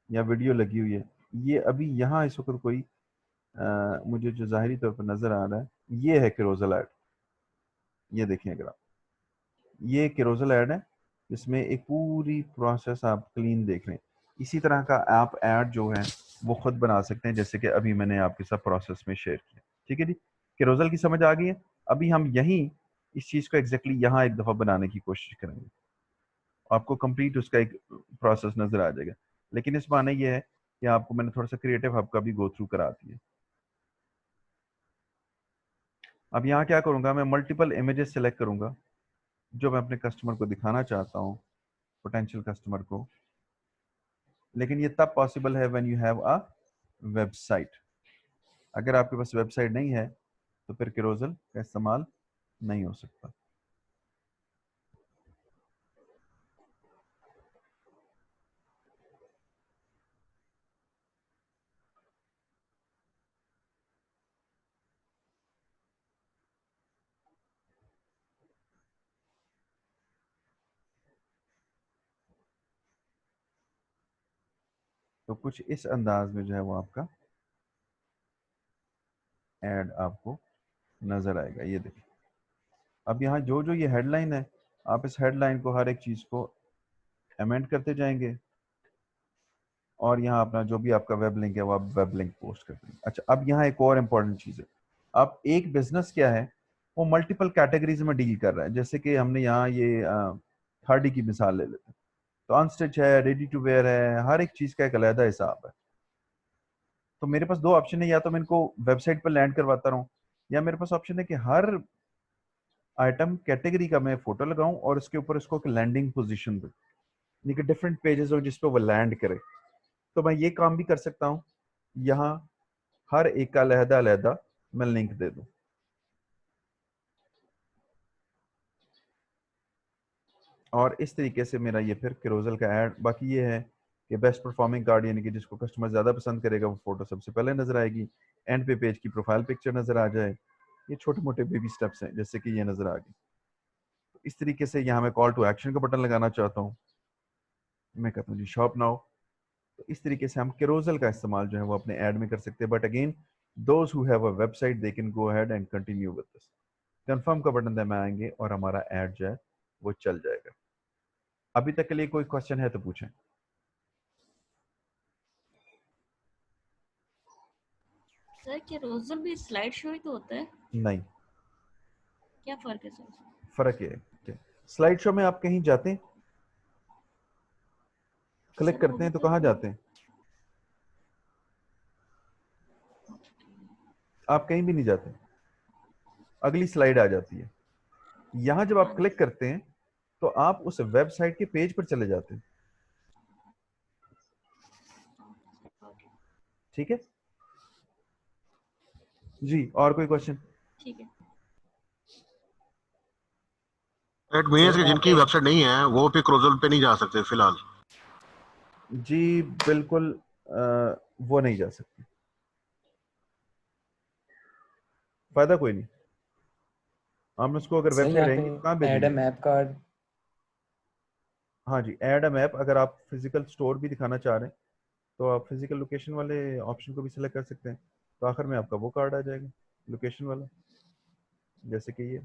या वीडियो लगी हुई है। ये अभी यहाँ इस वक्त कोई मुझे जो ज़ाहिरी तौर पर नज़र आ रहा है ये है कैरोसल ऐड। ये देखिए अगर आप, ये कैरोसल ऐड है, इसमें एक पूरी प्रोसेस आप क्लीन देख रहे हैं। इसी तरह का आप ऐड जो है वो खुद बना सकते हैं, जैसे कि अभी मैंने आपके साथ प्रोसेस में शेयर किया। ठीक है जी, कैरोसल की समझ आ गई है। अभी हम यहीं इस चीज़ को एग्जैक्टली यहाँ एक दफ़ा बनाने की कोशिश करेंगे, आपको कंप्लीट उसका एक प्रोसेस नज़र आ जाएगा। लेकिन इस बहाने ये है कि आपको मैंने थोड़ा सा क्रिएटिव हब का भी गो थ्रू करा दिया। अब यहाँ क्या करूँगा, मैं मल्टीपल इमेजेस सेलेक्ट करूँगा जो मैं अपने कस्टमर को दिखाना चाहता हूँ, पोटेंशियल कस्टमर को। लेकिन ये तब पॉसिबल है when you have a website. अगर आपके पास वेबसाइट नहीं है तो फिर कैरोसल का इस्तेमाल नहीं हो सकता। तो कुछ इस अंदाज में जो है वो आपका ऐड आपको नजर आएगा। ये देखिए, अब यहाँ जो जो ये हेडलाइन है, आप इस हेडलाइन को हर एक चीज को अमेंड करते जाएंगे और यहाँ अपना जो भी आपका वेब लिंक है वो आप वेब लिंक पोस्ट कर देंगे। अच्छा, अब यहाँ एक और इम्पॉर्टेंट चीज़ है, आप एक बिजनेस क्या है वो मल्टीपल कैटेगरीज में डील कर रहा है। जैसे कि हमने यहाँ ये खाड़ी की मिसाल ले लेते हैं, तो अनस्टिच है, रेडी टू वेयर है, हर एक चीज़ का एक अलग हिसाब है। तो मेरे पास दो ऑप्शन है, या तो मैं इनको वेबसाइट पर लैंड करवाता रहूँ, या मेरे पास ऑप्शन है कि हर आइटम कैटेगरी का मैं फोटो लगाऊं और उसके ऊपर उसको लैंडिंग पोजीशन दूं, यानी कि डिफरेंट पेजेस हो जिस पे वो लैंड करे। तो मैं ये काम भी कर सकता हूँ, यहाँ हर एक का अलहदा अलहदा मैं लिंक दे दूं। और इस तरीके से मेरा ये फिर कैरोसल का ऐड। बाकी ये है कि बेस्ट परफॉर्मिंग कार्ड, यानी कि जिसको कस्टमर ज़्यादा पसंद करेगा वो फोटो सबसे पहले नजर आएगी, एंड पे पेज की प्रोफाइल पिक्चर नजर आ जाए। ये छोटे मोटे बेबी स्टेप्स हैं, जैसे कि ये नजर आ गई। तो इस तरीके से यहाँ मैं कॉल टू एक्शन का बटन लगाना चाहता हूँ, मैं कहता हूँ जी शॉप नाउ। तो इस तरीके से हम कैरोसल का इस्तेमाल जो है वो अपने ऐड में कर सकते हैं। But again, those who have a website they can go ahead and continue with this. Confirm का बटन दबाएंगे और हमारा ऐड जो है वो चल जाएगा। अभी तक के लिए कोई क्वेश्चन है तो पूछें। सर कैरोसल भी स्लाइड शो ही तो होता है, नहीं, क्या फर्क है सर? फर्क है कि स्लाइड शो में आप कहीं जाते हैं, क्लिक सर वो करते हैं तो कहाँ मतलब जाते हैं? आप कहीं भी नहीं जाते, अगली स्लाइड आ जाती है। यहाँ जब आप क्लिक करते हैं तो आप उस वेबसाइट के पेज पर चले जाते हैं। ठीक है जी, और कोई क्वेश्चन? ठीक है। इट मीन्स सर कि यहाँ जिनकी पे वेबसाइट नहीं है वो भी कैरोसल पे नहीं जा सकते फिलहाल। जी बिल्कुल, वो नहीं जा सकती, फायदा कोई नहीं। हम उसको अगर सर वेबसाइट यहाँ रहेंगी तो कहाँ पे ऐड अ भेजेंगे? Map card. हाँ जी, ऐड अ मैप। अगर आप फिजिकल स्टोर भी दिखाना चाह रहे हैं तो आप फिजिकल लोकेशन वाले ऑप्शन को भी सिलेक्ट कर सकते हैं, तो आखिर में आपका वो कार्ड आ जाएगा लोकेशन वाला, जैसे कि ये।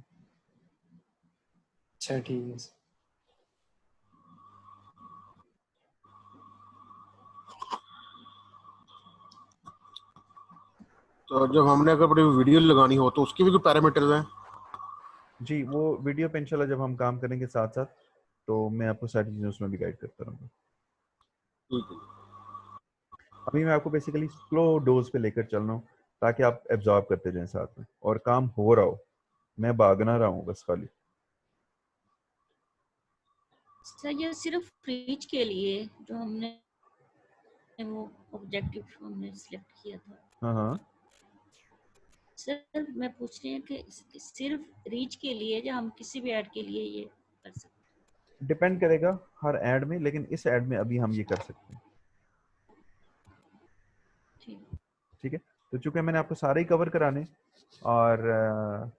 अच्छा ठीक है सर। तो जब हमने अगर अपनी वीडियो लगानी हो तो उसकी भी कोई पैरामीटर्स हैं? जी, वो वीडियो पे इंशाल्लाह जब हम काम करेंगे साथ साथ, तो मैं आपको सारी चीज़ें उसमें भी गाइड करता रहूँगा। ठीक है। अभी मैं आपको बेसिकली स्लो डोज पे लेकर चल रहा हूँ ताकि आप एब्जॉर्ब करते जाएं साथ में और काम हो रहा हो, मैं भागना रहा हूँ बस खाली। सर ये सिर्फ रीच के लिए जो हमने वो ऑब्जेक्टिव हमने सिलेक्ट किया था, हाँ हाँ, सर मैं पूछ रही हूँ कि सिर्फ रीच के लिए या हम किसी भी ऐड के लिए ये कर सकते डिपेंड करेगा हर ऐड में, लेकिन इस ऐड में अभी हम ये कर सकते हैं। हैं? ठीक। ठीक है, तो चूंकि मैंने आपको सारे ही कवर कराने और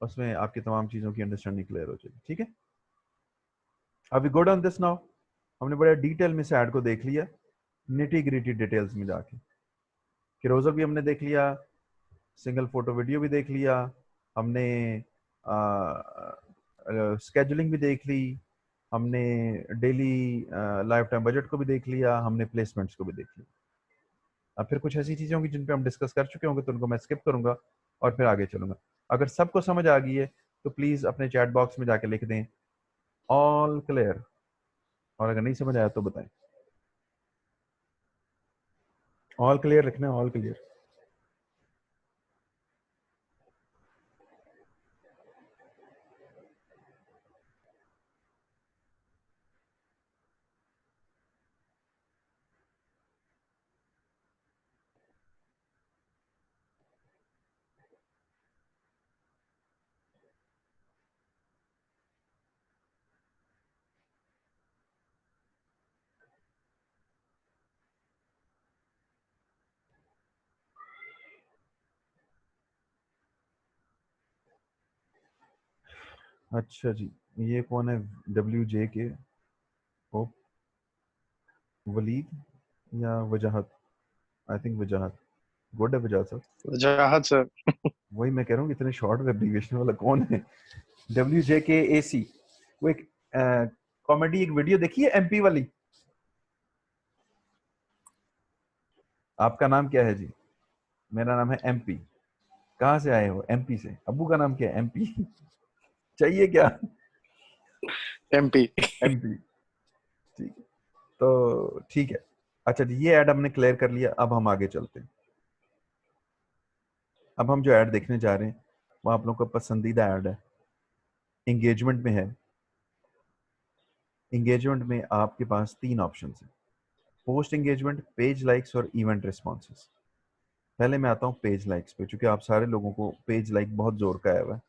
उसमें आपकी तमाम चीज़ों की अंडरस्टैंडिंग क्लियर हो जाएगी। ठीक है, अभी गुड ऑन दिस नाउ। हमने बड़े डिटेल में से ऐड को देख लिया, निटी ग्रिटी डिटेल्स में जाके। क्लोजर भी हमने देख लिया, सिंगल फोटो वीडियो भी देख लिया, हमने स्केजुलिंग भी देख ली, हमने डेली लाइफ टाइम बजट को भी देख लिया, हमने प्लेसमेंट्स को भी देख लिया। अब फिर कुछ ऐसी चीजें होंगी जिन पे हम डिस्कस कर चुके होंगे तो उनको मैं स्किप करूंगा और फिर आगे चलूंगा। अगर सबको समझ आ गई है तो प्लीज अपने चैट बॉक्स में जाके लिख दें ऑल क्लियर, और अगर नहीं समझ आया तो बताएं। ऑल क्लियर लिखना है, ऑल क्लियर। अच्छा जी, ये कौन है? WJ ओ वलीद या वजाहत? I think Wajahat. गुड है वजाहत सर। वजाहत सर। वही मैं कह रहा हूँ, इतने शॉर्ट एब्रीविएशन वाला कौन है? WJKAC। वो एक कॉमेडी एक वीडियो देखी है MP वाली? आपका नाम क्या है जी? मेरा नाम है MP। कहाँ से आए हो? MP से। अब्बू का नाम क्या है? MP। चाहिए क्या? MP। MP। ठीक है, तो ठीक है। अच्छा जी, ये ऐड हमने क्लियर कर लिया। अब हम आगे चलते हैं। अब हम जो ऐड देखने जा रहे हैं वो आप लोगों का पसंदीदा ऐड है, एंगेजमेंट में है। एंगेजमेंट में आपके पास 3 ऑप्शन हैं, पोस्ट एंगेजमेंट, पेज लाइक्स और इवेंट रिस्पॉन्सेस। पहले मैं आता हूँ पेज लाइक्स पे, क्योंकि आप सारे लोगों को पेज लाइक बहुत जोर का आया हुआ है।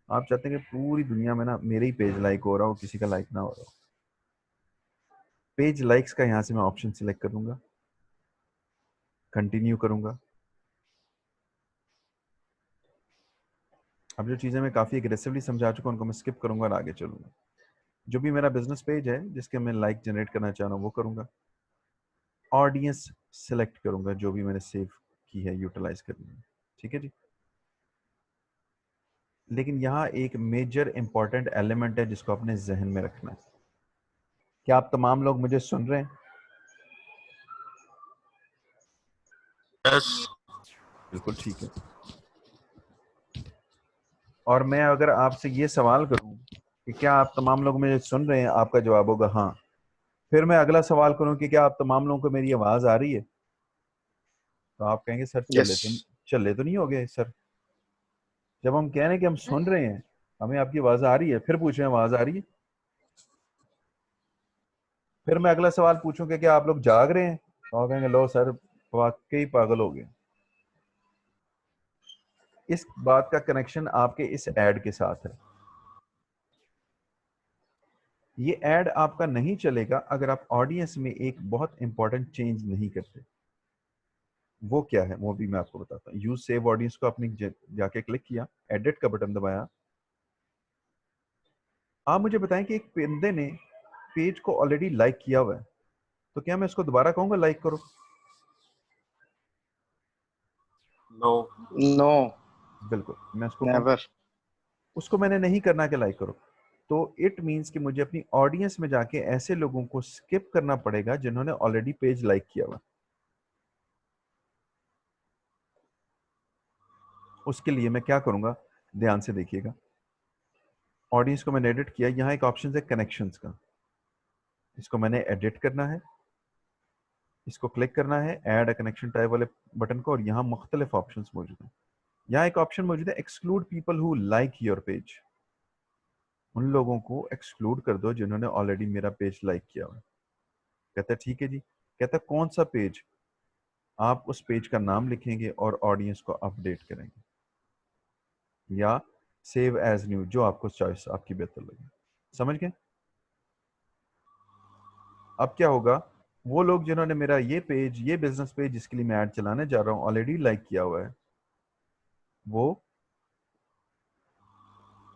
आप चाहते हैं कि पूरी दुनिया में ना मेरे ही पेज लाइक हो रहा हो, किसी का लाइक ना हो रहा हो। पेज लाइक्स का यहाँ से मैं ऑप्शन सिलेक्ट करूंगा, कंटिन्यू करूंगा। अब जो चीज़ें मैं काफ़ी एग्रेसिवली समझा चुका हूँ उनको मैं स्किप करूंगा और आगे चलूंगा। जो भी मेरा बिजनेस पेज है जिसके मैं लाइक जनरेट करना चाह रहा हूँ वो करूंगा। ऑडियंस सिलेक्ट करूंगा जो भी मैंने सेव की है, यूटिलाइज करनी है। ठीक है जी। लेकिन यहाँ एक मेजर इंपॉर्टेंट एलिमेंट है जिसको अपने जहन में रखना है। क्या आप तमाम लोग मुझे सुन रहे हैं? यस। बिल्कुल ठीक है। और मैं अगर आपसे ये सवाल करूं कि क्या आप तमाम लोग मुझे सुन रहे हैं, आपका जवाब होगा हाँ। फिर मैं अगला सवाल करूं कि क्या आप तमाम लोगों को मेरी आवाज आ रही है, तो आप कहेंगे सर यस। चले तो नहीं हो गए सर। जब हम कह रहे हैं कि हम सुन रहे हैं, हमें आपकी आवाज आ रही है, फिर पूछ रहे हैं आवाज आ रही है। फिर मैं अगला सवाल पूछूं कि क्या आप लोग जाग रहे हैं, तो आप कहेंगे लो सर वाकई पागल हो गए। इस बात का कनेक्शन आपके इस ऐड के साथ है। ये ऐड आपका नहीं चलेगा अगर आप ऑडियंस में एक बहुत इंपॉर्टेंट चेंज नहीं करते। वो क्या है वो भी मैं आपको बताता हूँ। यूज सेव ऑडियंस को आपने जाके क्लिक किया, एडिट का बटन दबाया। आप मुझे बताएं कि एक बंदे ने पेज को ऑलरेडी लाइक किया हुआ है, तो क्या मैं उसको दोबारा कहूंगा लाइक करो? नो। नो। बिल्कुल, मैं उसको कहूंगा नेवर। उसको मैंने नहीं करना कि लाइक करो। तो इट मींस कि मुझे अपनी ऑडियंस में जाके ऐसे लोगों को स्किप करना पड़ेगा जिन्होंने ऑलरेडी पेज लाइक किया हुआ। उसके लिए मैं क्या करूंगा, ध्यान से देखिएगा। ऑडियंस को मैंने एडिट किया, यहाँ एक ऑप्शन है कनेक्शंस का, इसको मैंने एडिट करना है। इसको क्लिक करना है ऐड अ कनेक्शन टाइप वाले बटन को, और यहाँ मुख्तलिफ ऑप्शंस मौजूद हैं। यहाँ एक ऑप्शन मौजूद है exclude people who like your page. उन लोगों को एक्सक्लूड कर दो जिन्होंने ऑलरेडी मेरा पेज लाइक किया हुआ है। कहता है ठीक है जी। कहता है कौन सा पेज? आप उस पेज का नाम लिखेंगे और ऑडियंस को अपडेट करेंगे, या सेव एज न्यू, जो आपको चॉइस आपकी बेहतर लगे। समझ गए? अब क्या होगा, वो लोग जिन्होंने मेरा ये पेज, ये बिजनेस पेज जिसके लिए मैं ऐड चलाने जा रहा हूं ऑलरेडी लाइक किया हुआ है, वो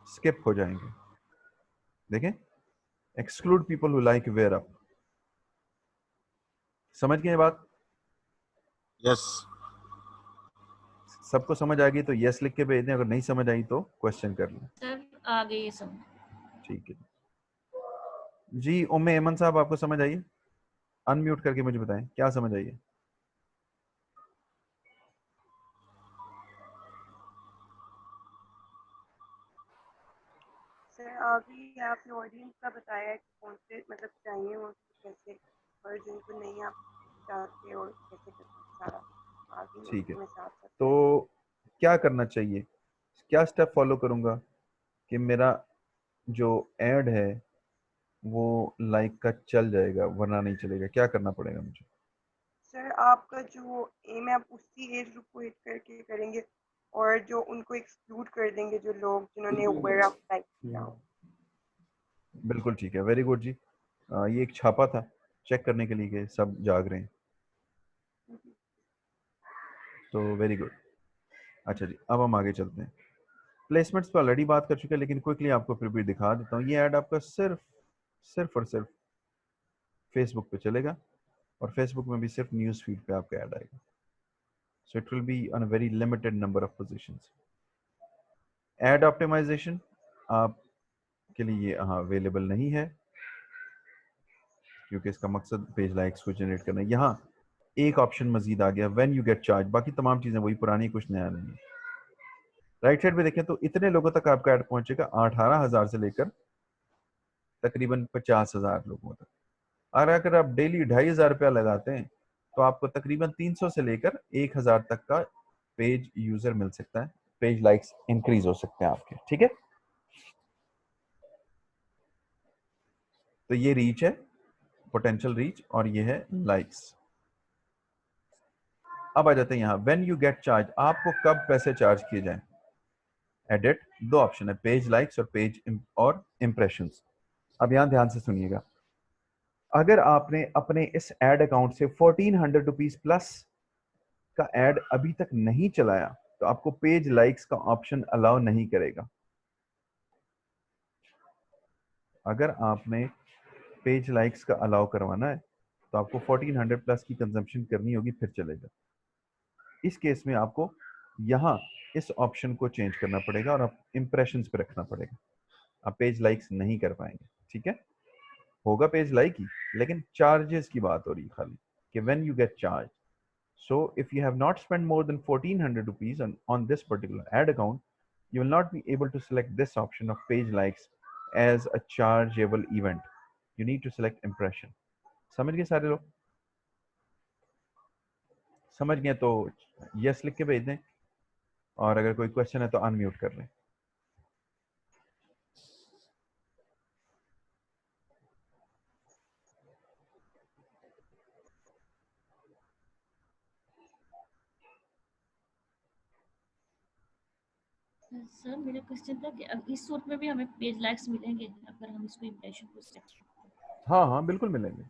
स्किप हो जाएंगे। देखें, exclude people who like where up. समझ गए ये बात? यस। सबको समझ आ गई तो यस लिख के भेज दें, अगर नहीं समझ आई तो क्वेश्चन कर लें। सर आ गई ये सब। ठीक है जी। उम्मे ऐमन साहब आपको समझ आई? अनम्यूट करके मुझे बताएं क्या समझ आई है। सर अभी आपने ऑडियंस का बताया कि कौन से मतलब चाहिए और कैसे, और जिनको नहीं आप चाहते और कैसे करते सारा आगे ठीक है, में साथ साथ। तो क्या करना चाहिए, क्या स्टेप फॉलो करूंगा कि मेरा जो ऐड है वो लाइक का चल जाएगा वरना नहीं चलेगा, क्या करना पड़ेगा मुझे? सर आपका जो एम है आप उसी एज ग्रुप को हिट करके करेंगे और जो उनको एक्सक्लूड कर देंगे जो लोग जिन्होंने वेयर ऑफ लाइक किया हो। बिल्कुल ठीक है, वेरी गुड जी। ये एक छापा था चेक करने के लिए कि सब जाग रहे हैं, तो वेरी गुड। अच्छा जी, अब हम आगे चलते हैं। प्लेसमेंट्स पे ऑलरेडी बात कर चुके हैं, लेकिन क्विकली आपको फिर भी दिखा देता हूँ। ये ऐड आपका सिर्फ सिर्फ और सिर्फ फेसबुक पे चलेगा और फेसबुक में भी सिर्फ न्यूज़ फीड पे आपका ऐड आएगा। So it will be on a very limited number of positions. Ad optimisation आपके लिए यहाँ अवेलेबल नहीं है क्योंकि इसका मकसद पेज लाइक्स को जनरेट करना है। यहाँ एक ऑप्शन मजीद आ गया, व्हेन यू गेट चार्ज। बाकी तमाम चीज़ें वही पुरानी, कुछ नया नहीं है। राइट साइड पे देखें तो इतने लोगों तक आपका ऐड पहुंचेगा, 18,000 से लेकर तकरीबन 50,000 लोगों तक। और अगर आप डेली 2,500 रुपया लगाते हैं तो आपको तकरीबन 300 से लेकर 1,000 तक का पेज यूजर मिल सकता है, पेज लाइक्स इंक्रीज हो सकते हैं आपके। ठीक है, तो ये रीच है, पोटेंशियल रीच, और ये है लाइक्स। अब आ जाते हैं यहाँ व्हेन यू गेट चार्ज, आपको कब पैसे चार्ज किए जाएं। एडिट, दो ऑप्शन है, पेज लाइक्स और पेज और इंप्रेशंस। अब यहाँ ध्यान से सुनिएगा, अगर आपने अपने इस एड अकाउंट से 1400 रुपीज प्लस का एड अभी तक नहीं चलाया तो आपको पेज लाइक्स का ऑप्शन अलाउ नहीं करेगा। अगर आपने पेज लाइक्स का अलाउ करवाना है तो आपको 1400 प्लस की कंजम्पशन करनी होगी, फिर चलेगा। इस केस में आपको यहाँ इस ऑप्शन को चेंज करना पड़ेगा और आप इंप्रेशंस पे रखना पड़ेगा। आप पेज लाइक्स नहीं कर पाएंगे। ठीक है, होगा पेज लाइक ही, लेकिन चार्जेस की बात हो रही है खाली कि when you get charge. So if you have not spent more than 1400 rupees on this particular ad account, you will not be able to select this option of page likes as a chargeable event. You need to select impression. समझ गए सारे लोग? समझ गए तो yes लिख के भेज दें, और अगर कोई क्वेश्चन है तो अनम्यूट कर लें। सर मेरा क्वेश्चन था कि अब इस सूट में भी हमें पेज लाइक्स मिलेंगे अगर हम इसको इंप्रेशन को सेलेक्ट करते हैं? हाँ हाँ बिल्कुल मिलेंगे,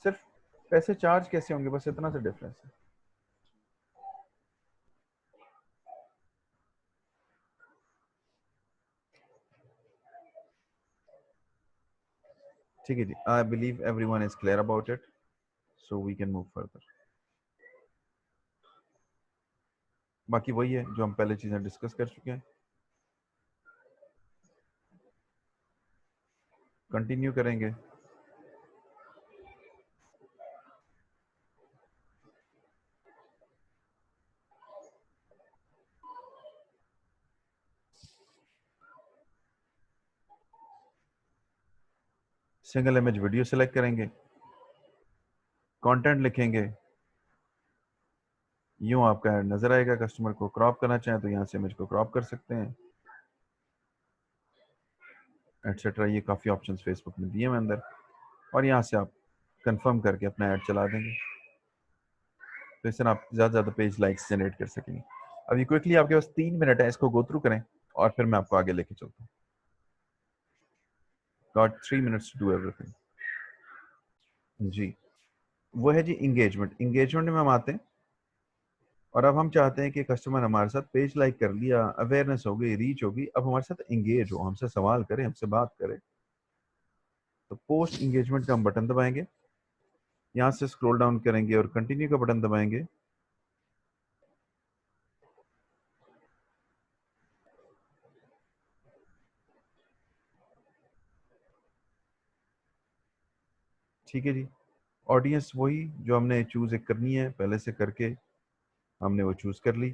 सिर्फ पैसे चार्ज कैसे होंगे बस इतना सा डिफरेंस है। ठीक है जी, I believe everyone is clear about it, so we can move further. बाकी वही है जो हम पहले चीजें डिस्कस कर चुके हैं, कंटिन्यू करेंगे। सिंगल इमेज वीडियो सेलेक्ट करेंगे, कंटेंट लिखेंगे, यूं आपका ऐड नजर आएगा। कस्टमर को क्रॉप करना चाहें तो यहाँ से इमेज को क्रॉप कर सकते हैं, एटसेट्रा। ये काफ़ी ऑप्शंस फेसबुक में दिए हुए अंदर, और यहाँ से आप कंफर्म करके अपना ऐड चला देंगे, तो इस तरह आप ज़्यादा से ज़्यादा पेज लाइक्स जनरेट कर सकेंगे। अभी क्विकली आपके पास 3 मिनट है, इसको गो थ्रू करें और फिर मैं आपको आगे लेके चलता हूँ। Got 3 minutes to do everything. जी, वो है जी इंगेजमेंट। इंगेजमेंट में हम आते हैं और अब हम चाहते हैं कि कस्टमर हमारे साथ पेज लाइक कर लिया, अवेयरनेस हो गई, रीच होगी, अब हमारे साथ एंगेज हो, हमसे सवाल करे, हमसे बात करे। तो पोस्ट इंगेजमेंट का हम बटन दबाएंगे, यहाँ से स्क्रॉल डाउन करेंगे और कंटिन्यू का बटन दबाएंगे। ठीक है जी। ऑडियंस वही जो हमने चूज एक करनी है, पहले से करके हमने वो चूज कर ली।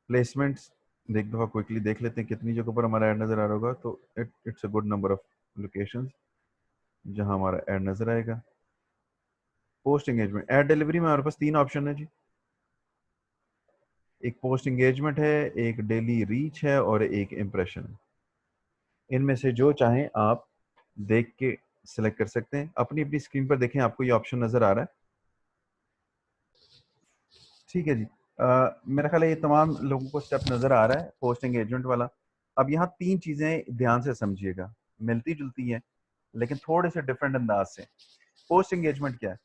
प्लेसमेंट्स एक दफ़ा क्विकली देख लेते हैं कितनी जगहों पर हमारा ऐड नज़र आ रहा होगा। तो it's a good number of locations जहां हमारा ऐड नज़र आएगा। पोस्ट एंगेजमेंट ऐड डिलीवरी में हमारे पास 3 ऑप्शन है जी। एक पोस्ट एंगेजमेंट है, एक डेली रीच है और एक इम्प्रेशन है। इनमें से जो चाहें आप देख के सिलेक्ट कर सकते हैं। अपनी अपनी स्क्रीन पर देखें, आपको ये ऑप्शन नज़र आ रहा है। ठीक है जी। मेरा ख्याल है ये तमाम लोगों को स्टेप नज़र आ रहा है पोस्ट एंगेजमेंट वाला। अब यहाँ 3 चीज़ें ध्यान से समझिएगा, मिलती जुलती हैं लेकिन थोड़े से डिफरेंट अंदाज से। पोस्ट एंगेजमेंट क्या है?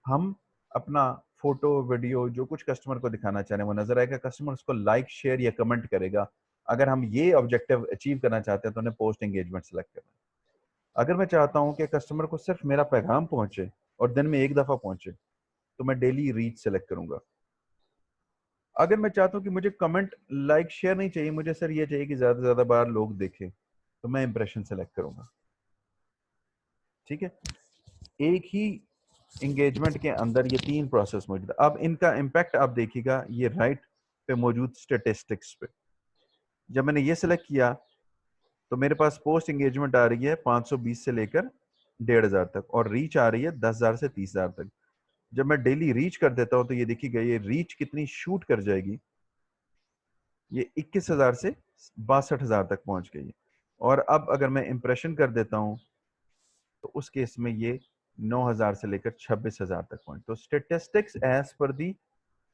हम अपना फोटो वीडियो जो कुछ कस्टमर को दिखाना चाह रहे हैं वो नजर आएगा, कस्टमर उसको लाइक शेयर या कमेंट करेगा। अगर हम ये ऑब्जेक्टिव अचीव करना चाहते हैं तो उन्हें पोस्ट एंगेजमेंट सेलेक्ट करना है। अगर मैं चाहता हूं कि कस्टमर को सिर्फ मेरा पैगाम पहुंचे और दिन में एक दफा पहुंचे तो मैं डेली रीच सेलेक्ट करूंगा। अगर मैं चाहता हूं कि मुझे कमेंट लाइक शेयर नहीं चाहिए, मुझे सर ये चाहिए कि ज्यादा से ज्यादा बार लोग देखें, तो मैं इंप्रेशन सेलेक्ट करूंगा। ठीक है, एक ही एंगेजमेंट के अंदर ये 3 प्रोसेस मौजूद है। अब इनका इम्पैक्ट आप देखिएगा ये राइट पे मौजूद स्टेटिस्टिक्स पे। जब मैंने ये सिलेक्ट किया तो मेरे पास पोस्ट एंगेजमेंट आ रही है 520 से लेकर 1500 तक और रीच आ रही है 10,000 से 30,000 तक। जब मैं डेली रीच कर देता हूं तो ये देखिएगा ये रीच कितनी शूट कर जाएगी, ये 21,000 से 62,000 तक पहुंच गई है। और अब अगर मैं इंप्रेशन कर देता हूं तो उस केस में ये 9,000 से लेकर 26,000 तक पहुंच। तो स्टेटिस्टिक्स एज पर दी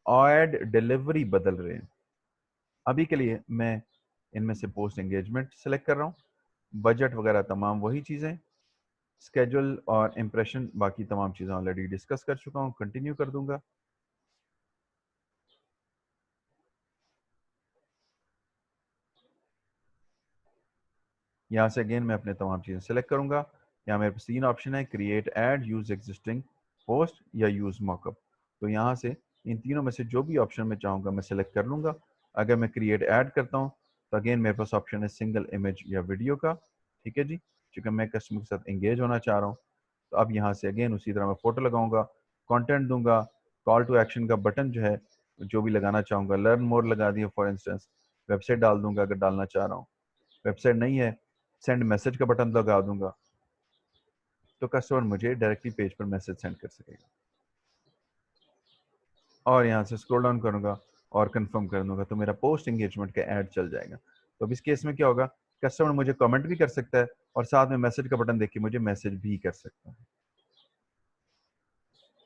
ऐड डिलीवरी बदल रहे हैं। अभी के लिए मैं इनमें से पोस्ट एंगेजमेंट सेलेक्ट कर रहा हूं। बजट वगैरह तमाम वही चीजें, स्केड्यूल और इंप्रेशन बाकी तमाम चीजें ऑलरेडी डिस्कस कर चुका हूं। कंटिन्यू कर दूंगा। यहां से अगेन मैं अपने तमाम चीजें सेलेक्ट करूंगा। यहाँ मेरे पास 3 ऑप्शन है, create add, use existing post या यूज मॉकअप। तो यहाँ से इन तीनों में से जो भी ऑप्शन मैं चाहूंगा मैं सेलेक्ट कर लूंगा। अगर मैं क्रिएट ऐड करता हूँ तो अगेन मेरे पास ऑप्शन है सिंगल इमेज या वीडियो का। ठीक है जी, क्योंकि मैं कस्टमर के साथ एंगेज होना चाह रहा हूँ। तो अब यहाँ से अगेन उसी तरह मैं फोटो लगाऊंगा, कंटेंट दूंगा, कॉल टू एक्शन का बटन जो है जो भी लगाना चाहूंगा, लर्न मोर लगा दिया फॉर इंस्टेंस, वेबसाइट डाल दूंगा अगर डालना चाह रहा हूँ। वेबसाइट नहीं है, सेंड मैसेज का बटन लगा दूंगा तो कस्टमर मुझे डायरेक्टली पेज पर मैसेज सेंड कर सकेगा। और यहाँ से स्क्रॉल डाउन करूंगा और कंफर्म कर दूंगा तो मेरा पोस्ट एंगेजमेंट का ऐड चल जाएगा। तो अब इस केस में क्या होगा, कस्टमर मुझे कमेंट भी कर सकता है और साथ में मैसेज का बटन देख के मुझे मैसेज भी कर सकता है।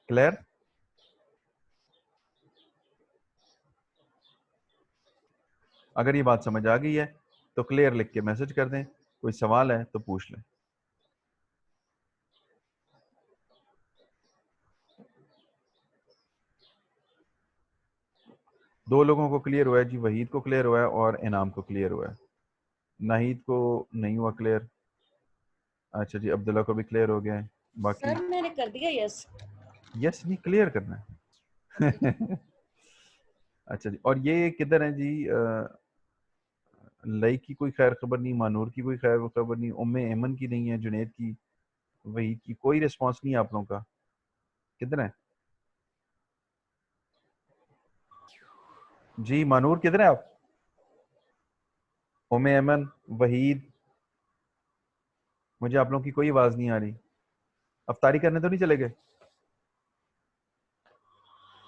क्लियर? अगर ये बात समझ आ गई है तो क्लियर लिख के मैसेज कर दें। कोई सवाल है तो पूछ लें। दो लोगों को क्लियर हुआ है जी, वहीद को क्लियर हुआ है और इनाम को क्लियर हुआ है। नाहिद को नहीं हुआ क्लियर। अच्छा जी, अब्दुल्ला को भी क्लियर हो गया है। बाकी सर मैंने कर दिया यस। यस नहीं, क्लियर करना है। अच्छा जी, और ये किधर है जी? लई की कोई खैर खबर नहीं, मानूर की कोई खैर खबर नहीं, उम्मे ऐमन की नहीं है, जुनैद की, वहीद की कोई रिस्पांस नहीं है आप लोगों का। किधर है जी? मानूर किधर है आप? उम्मे ऐमन, वहीद, मुझे आप लोगों की कोई आवाज नहीं आ रही। अफ्तारी करने तो नहीं चले गए?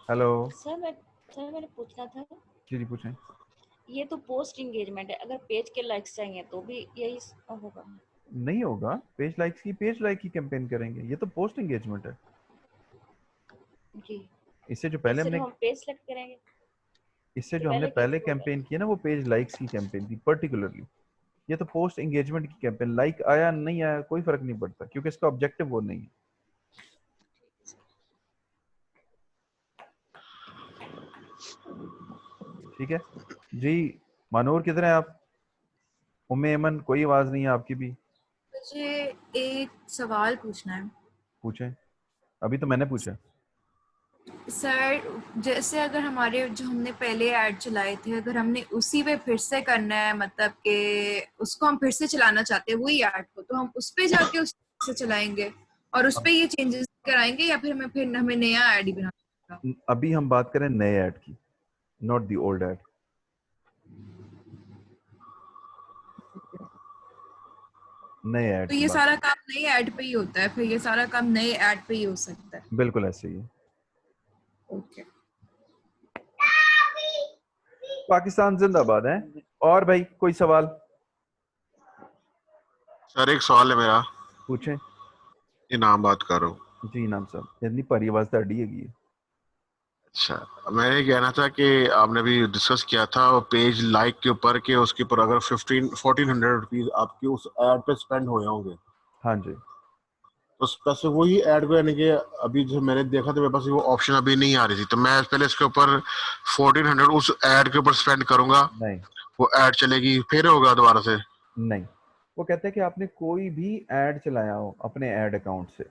हेलो सर मैंने पूछना था, जी जी पूछें। ये तो पोस्ट एंगेजमेंट है, अगर पेज के लाइक्स चाहिए तो भी यही होगा? नहीं होगा, पेज लाइक की कैंपेन करेंगे, ये तो पोस्ट एंगेजमेंट है। जी, इससे जो पहले सिर्फ हमने हम पेज सेलेक्ट करेंगे। इससे जो हमने क्या पहले बोल रहे कैंपेन की है ना वो पेज लाइक्स की कैंपेन थी पर्टिकुलरली। ये तो पोस्ट एंगेजमेंट की कैंपेन, लाइक आया नहीं आया कोई फर्क नहीं पड़ता क्योंकि इसका ऑब्जेक्टिव वो नहीं है। ठीक है जी। मानूर किधर है आप? उम्मे ऐमन कोई आवाज नहीं है आपकी भी। मुझे एक सवाल पूछना है पूछें, अभी तो मैंने पूछा। सर। जैसे अगर हमारे जो हमने पहले ऐड चलाए थे, अगर हमने उसी पे फिर से करना है, मतलब कि उसको हम फिर से चलाना चाहते हैं वही ऐड को, तो हम उस पे जाके उस से चलाएंगे और उस पे ये चेंजेस कराएंगे या फिर हमें नया ऐड ही बनाना होगा? अभी हम बात करें नए ऐड की, नॉट दी ओल्ड ऐड। नए ऐड तो की ये बात, सारा काम नए ऐड पे ही होता है, फिर ये सारा काम नए ऐड पे ही हो सकता है। बिल्कुल ऐसे ही है। ओके। पाकिस्तान जिंदाबाद है। और भाई कोई सवाल सर एक सवाल है मेरा, पूछें? ये नाम बात कर रहा हूँ। जी नाम साहब, इतनी परी आवाज तड़ी हैगी। अच्छा, मैंने ये कहना था कि आपने अभी डिस्कस किया था वो पेज लाइक के ऊपर के उसके ऊपर अगर 1400 रुपीज आपके उस ऐड पे स्पेंड हुए होंगे हाँ जी, तो स्पेसिफिक वही ऐड को, यानी कि अभी जो मैंने देखा था मेरे पास वो ऑप्शन अभी नहीं आ रही थी, तो मैं पहले इसके ऊपर 1400 उस ऐड के ऊपर स्पेंड करूंगा, नहीं वो ऐड चलेगी, फिर होगा दोबारा से? नहीं, वो कहते हैं कि आपने कोई भी ऐड चलाया हो अपने ऐड अकाउंट से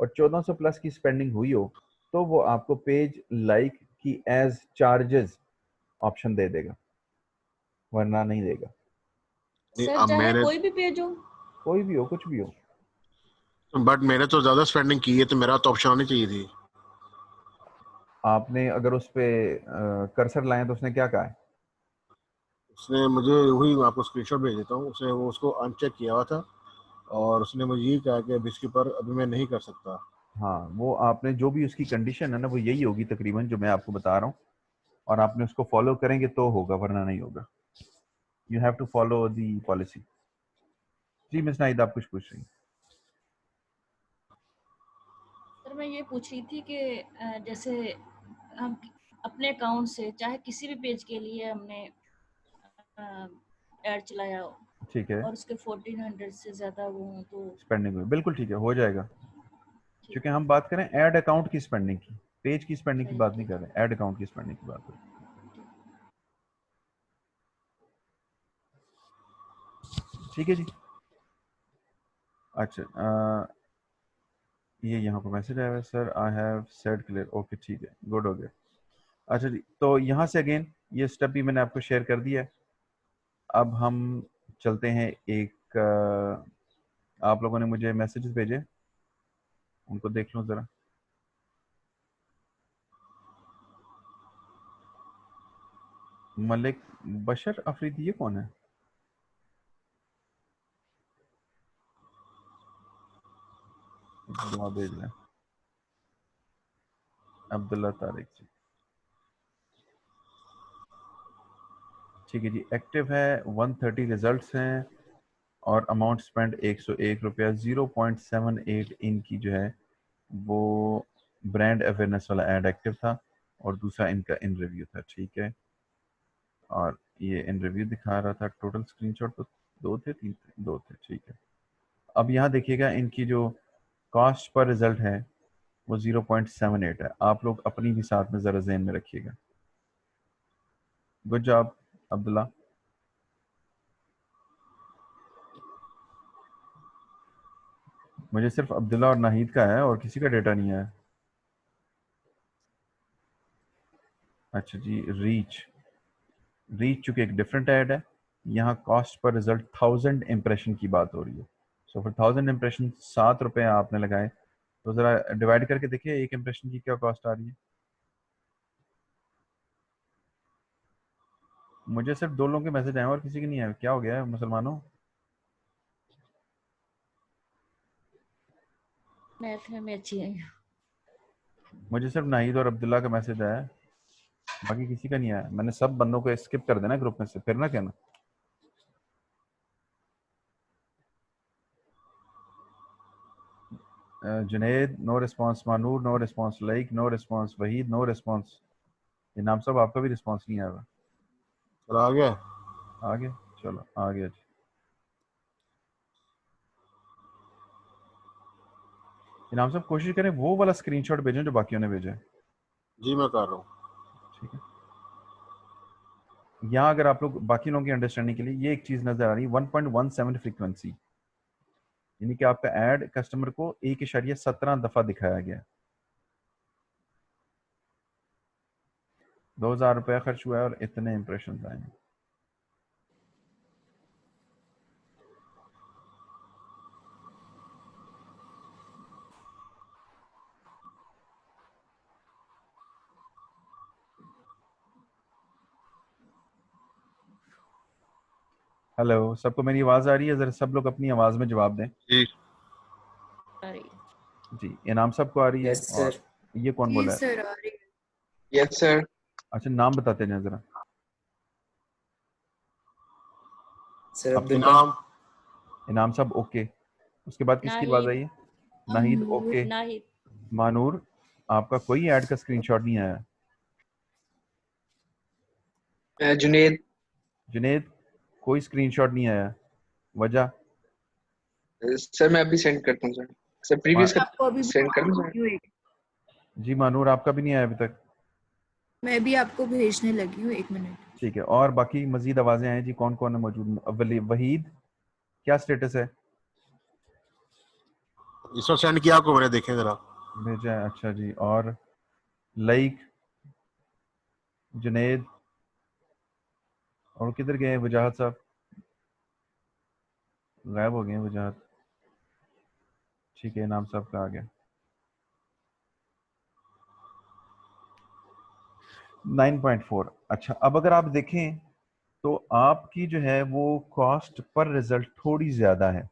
और 1400 प्लस की स्पेंडिंग हुई हो तो वो आपको पेज लाइक की एज चार्जेस ऑप्शन दे देगा, वरना नहीं देगा। सर अब चाहे मैंने, कोई भी पेज हो। कोई भी हो, कुछ भी हो। बट मैंने तो ज्यादा स्पेंडिंग की है तो मेरा तो ऑप्शन होनी चाहिए थी। आपने अगर उस पे कर्सर लाए तो उसने क्या कहा है? उसने मुझे वही, मैं आपको स्क्रीनशॉट भेज देता हूँ, उसने वो उसको अनचेक किया हुआ था और उसने मुझे यही कहा कि अब इसके ऊपर अभी मैं नहीं कर सकता। हाँ, वो आपने जो भी उसकी कंडीशन है ना वो यही होगी तकरीबन जो मैं आपको बता रहा हूँ, और आपने उसको फॉलो करेंगे तो होगा, वरना नहीं होगा। You have to follow the policy. जी मिस नाहिद, आप कुछ पूछ रही हैं? सर मैं ये पूछ रही थी कि जैसे हम अपने अकाउंट से चाहे किसी भी पेज के लिए हमने ऐड चलाया हो ठीक है, और उसके 1400 से ज्यादा वो हो तो स्पेंडिंग हुई, बिल्कुल ठीक है, हो जाएगा। ठीक क्योंकि है। हम बात करें ऐड अकाउंट की स्पेंडिंग की, पेज की स्पेंडिंग की सही बात नहीं ठीक कर रहे, ऐड अकाउंट की स्पेंडिंग की बात कर रहे। ठीक है जी। अच्छा, ये यहाँ पर मैसेज आया है, sir I have said clear. Okay ठीक है, गुड हो गया। अच्छा जी, तो यहाँ से अगेन ये स्टेप भी मैंने आपको शेयर कर दिया है। अब हम चलते हैं एक आप लोगों ने मुझे मैसेजेस भेजे, उनको देख लो ज़रा। मलिक बशर अफरीदी, ये कौन है? दुआ भेज रहे हैं, अब्दुल्ला तारिक जी। ठीक है जी, एक्टिव है 130 रिजल्ट्स हैं और अमाउंट स्पेंड 101 रुपया। 0.78 इनकी जो है वो ब्रांड अवेयरनेस वाला एड एक्टिव था और दूसरा इनका इन रिव्यू था। ठीक है, और ये इन रिव्यू दिखा रहा था। टोटल स्क्रीनशॉट तो 2 थे, 3 थे, 2 थे। ठीक है, अब यहाँ देखिएगा इनकी जो कॉस्ट पर रिजल्ट है वो 0.78 है। आप लोग अपनी भी साथ में ज़रा जहन में रखिएगा। Good job Abdullah. मुझे सिर्फ अब्दुल्ला और नाहिद का है और किसी का डेटा नहीं है। अच्छा जी, रीच चूँकि एक डिफरेंट ऐड है, यहाँ कॉस्ट पर रिजल्ट 1000 इम्प्रेशन की बात हो रही है। सो फॉर 1000 इम्प्रेशन 7 रुपये आपने लगाए, तो ज़रा डिवाइड करके देखिए एक इम्प्रेशन की क्या कॉस्ट आ रही है। मुझे सिर्फ 2 लोगों के मैसेज आए और किसी के नहीं आए, क्या हो गया है मुसलमानों? मैथ में मैं अच्छी है। मुझे सिर्फ नाहिद और अब्दुल्ला का मैसेज आया है, बाकी किसी का नहीं आया। मैंने सब बंदों को स्किप कर देना ग्रुप में से, फिर ना कहना। Juned no response, Manoor no response, Laik no response, Waheed no response. ये नाम सब आपका भी रिस्पांस नहीं आया। चलो आ गया। आगे चलो, आ गया जी। इनाम साहब कोशिश करें वो वाला स्क्रीनशॉट भेजें जो बाकियों ने भेजा है। जी मैं कर रहा हूँ। ठीक है, यहाँ अगर आप लोग बाकी लोगों की अंडरस्टैंडिंग के लिए ये एक चीज़ नज़र आ रही है, 1.17 फ्रीक्वेंसी, यानी कि आपका ऐड कस्टमर को 1.17 दफ़ा दिखाया गया। 2000 रुपया खर्च हुआ है और इतने इंप्रेशन आए हैं। हेलो, सबको मेरी आवाज आ रही है? जरा सब लोग अपनी आवाज में जवाब दें। जी सॉरी। जी, इनाम सबको आ रही है? Yes sir. और ये कौन जी बोला है? सर आ रही है। Yes sir. अच्छा, नाम बताते हैं जरा। सर अब अब्दुल्ला। इनाम इनाम सब ओके। उसके बाद किसकी आवाज आई नाहिद। है? नाहिद ओके। नाहिद। मानूर, आपका कोई ऐड का स्क्रीनशॉट नहीं आया। जुनेद। जुनेद, कोई स्क्रीनशॉट नहीं आया। वजह? सर मैं अभी सेंड करता हूँ सर। सर प्रीवियस का आपको अभी सेंड कर दूं सर? लगी हूँ एक। जी मानूर, आपका भी नहीं आया अभी तक। मैं भी आपको भेजने लगी हूँ, 1 मिनट। ठीक है, और बाकी मजीद आवाजें हैं जी? कौन कौन है मौजूद? वहीद, क्या स्टेटस है? इस पर सेंड किया आपको मैंने, देखें जरा। भेजा है, अच्छा जी। और लाइक, जुनेद, और किधर गए हैं वजाहत साहब? गायब हो गए हैं वजाहत। ठीक है, इनाम साहब का आ गया। 9.4। अच्छा, अब अगर आप देखें तो आपकी जो है वो कॉस्ट पर रिजल्ट थोड़ी ज्यादा है।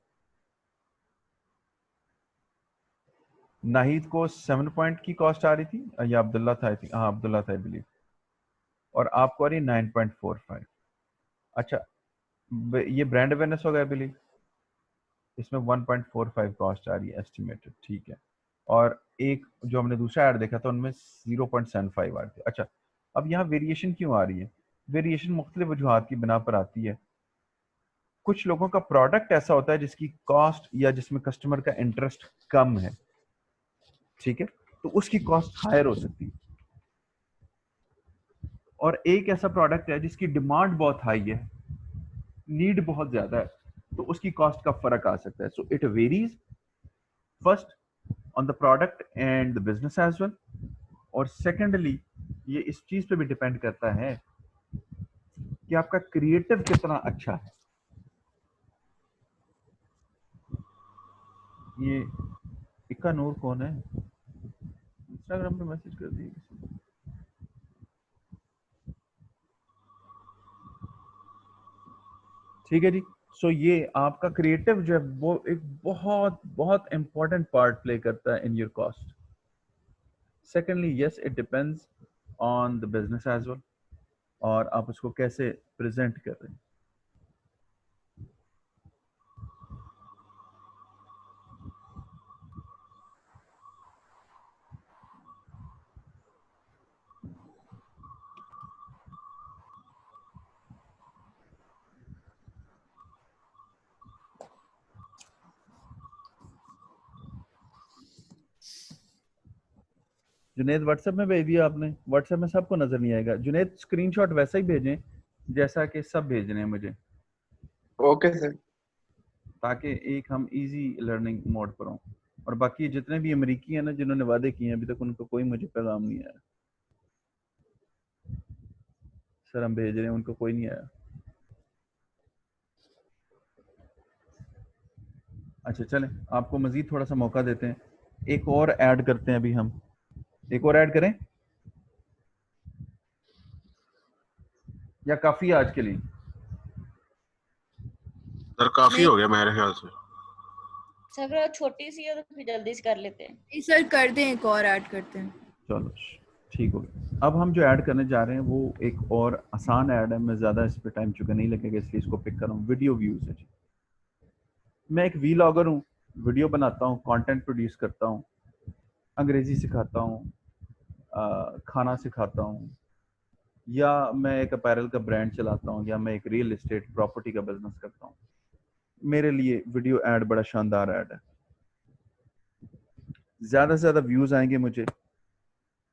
नाहिद को 7 पॉइंट की कॉस्ट आ रही थी, या अब्दुल्ला था? हाँ, अब्दुल्ला था आई बिलीव। और आपको आ रही 9.45। अच्छा, ये ब्रांड अवेयरनेस होगा आई बिलीव। इसमें 1.45 कॉस्ट आ रही है एस्टिमेटेड, ठीक है। और एक जो हमने दूसरा ऐड देखा था उनमें 0.75 आ रही थी। अच्छा, अब यहाँ वेरिएशन क्यों आ रही है? वेरिएशन मुख्तलिफ वजूहात की बिना पर आती है। कुछ लोगों का प्रोडक्ट ऐसा होता है जिसकी कॉस्ट या जिसमें कस्टमर का इंटरेस्ट कम है, ठीक है, तो उसकी कॉस्ट हायर हो सकती है। और एक ऐसा प्रोडक्ट है जिसकी डिमांड बहुत हाई है, नीड बहुत ज्यादा है, तो उसकी कॉस्ट का फर्क आ सकता है। So it varies first on the product and the business as well, और सेकेंडली ये इस चीज पे भी डिपेंड करता है कि आपका क्रिएटिव कितना अच्छा है। ये इक्का नूर कौन है? इंस्टाग्राम पे मैसेज कर दिए किसी ने। ठीक है जी। सो ये आपका क्रिएटिव जो है वो एक बहुत बहुत इंपॉर्टेंट पार्ट प्ले करता है in your cost. Secondly yes, it depends on the business as well, और आप उसको कैसे प्रेजेंट कर रहे हैं। जुनेद, व्हाट्सएप में भेज दिया आपने? व्हाट्सएप में सबको नजर नहीं आएगा। जुनेद, स्क्रीनशॉट वैसा ही भेजें जैसा कि सब भेज रहे हैं मुझे, ओके सर। ताकि एक हम इजी लर्निंग मोड पर हों। और बाकी जितने भी अमेरिकी हैं ना जिन्होंने वादे किए हैं अभी तक, उनको कोई मुझे पैगाम नहीं आया। सर हम भेज रहे हैं, उनको कोई नहीं आया। अच्छा चलें, आपको मजीद थोड़ा सा मौका देते हैं, एक और ऐड करते हैं अभी हम। एक और ऐड करें या काफी है आज के लिए? सर काफी नहीं हो गया मेरे ख्याल से। सर, छोटी सी है तो फिर जल्दी से कर लेते हैं। नहीं सर कर दें, एक और ऐड करते हैं। चलो ठीक हो गया। अब हम जो ऐड करने जा रहे हैं वो एक और आसान ऐड है। मैं ज़्यादा इस पर टाइम चुका नहीं लगेगा इसलिए इसको पिक कर रहा हूँ। वीडियो व्यूज़ है जी। मैं एक वीलॉगर हूँ, वीडियो बनाता हूँ, कंटेंट प्रोड्यूस करता हूँ, अंग्रेज़ी सिखाता हूँ, खाना सिखाता हूँ, या मैं एक अपैरल का ब्रांड चलाता हूँ, या मैं एक रियल एस्टेट प्रॉपर्टी का बिजनेस करता हूँ। मेरे लिए वीडियो ऐड बड़ा शानदार ऐड है। ज़्यादा से ज़्यादा व्यूज़ आएंगे मुझे,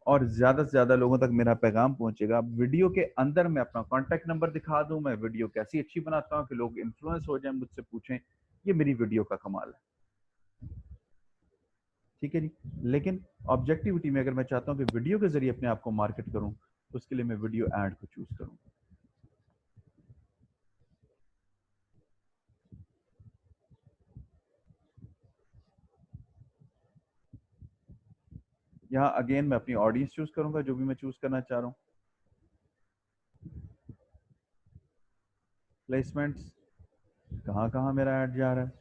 और ज़्यादा से ज़्यादा लोगों तक मेरा पैगाम पहुंचेगा। वीडियो के अंदर मैं अपना कॉन्टैक्ट नंबर दिखा दूं, मैं वीडियो कैसी अच्छी बनाता हूं कि लोग इन्फ्लुएंस हो जाएं, मुझसे पूछें। ये मेरी वीडियो का कमाल है, ठीक है जी। लेकिन ऑब्जेक्टिविटी में अगर मैं चाहता हूं कि वीडियो के जरिए अपने आप को मार्केट करूं, तो उसके लिए मैं वीडियो ऐड को चूज करूँ। यहाँ अगेन मैं अपनी ऑडियंस चूज करूंगा, जो भी मैं चूज करना चाह रहा हूँ। प्लेसमेंट्स, कहाँ कहाँ मेरा ऐड जा रहा है,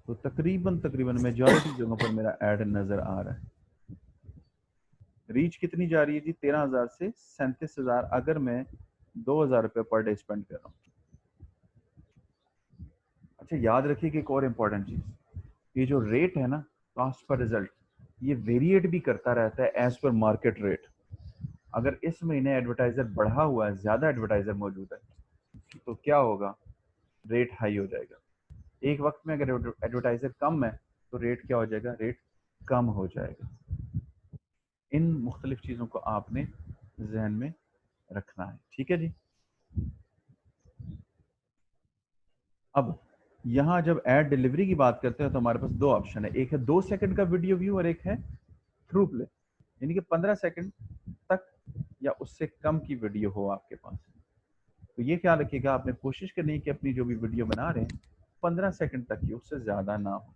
तो तकरीबन मेजॉरिटी जगहों पर मेरा ऐड नजर आ रहा है। रीच कितनी जा रही है जी? 13,000 से 37,000, अगर मैं 2,000 रुपये पर डे स्पेंड कर रहा हूँ। अच्छा, याद रखिए कि एक और इम्पॉर्टेंट चीज, ये जो रेट है ना, कॉस्ट पर रिजल्ट, ये वेरिएट भी करता रहता है एज पर मार्केट रेट। अगर इस महीने एडवर्टाइजर बढ़ा हुआ है, ज्यादा एडवर्टाइजर मौजूद है, तो क्या होगा? रेट हाई हो जाएगा। एक वक्त में अगर एडवर्टाइजर कम है तो रेट क्या हो जाएगा? रेट कम हो जाएगा। इन मुख्तलिफ चीज़ों को आपने जहन में रखना है, ठीक है जी। अब यहाँ जब ऐड डिलीवरी की बात करते हैं तो हमारे पास दो ऑप्शन है, एक है 2 सेकंड का वीडियो व्यू और एक है थ्रू प्ले, यानी कि 15 सेकंड तक या उससे कम की वीडियो हो आपके पास। तो ये ख्याल रखिएगा, आपने कोशिश करनी है कि अपनी जो भी वीडियो बना रहे हैं 15 सेकंड तक ही, उससे ज़्यादा ना हो।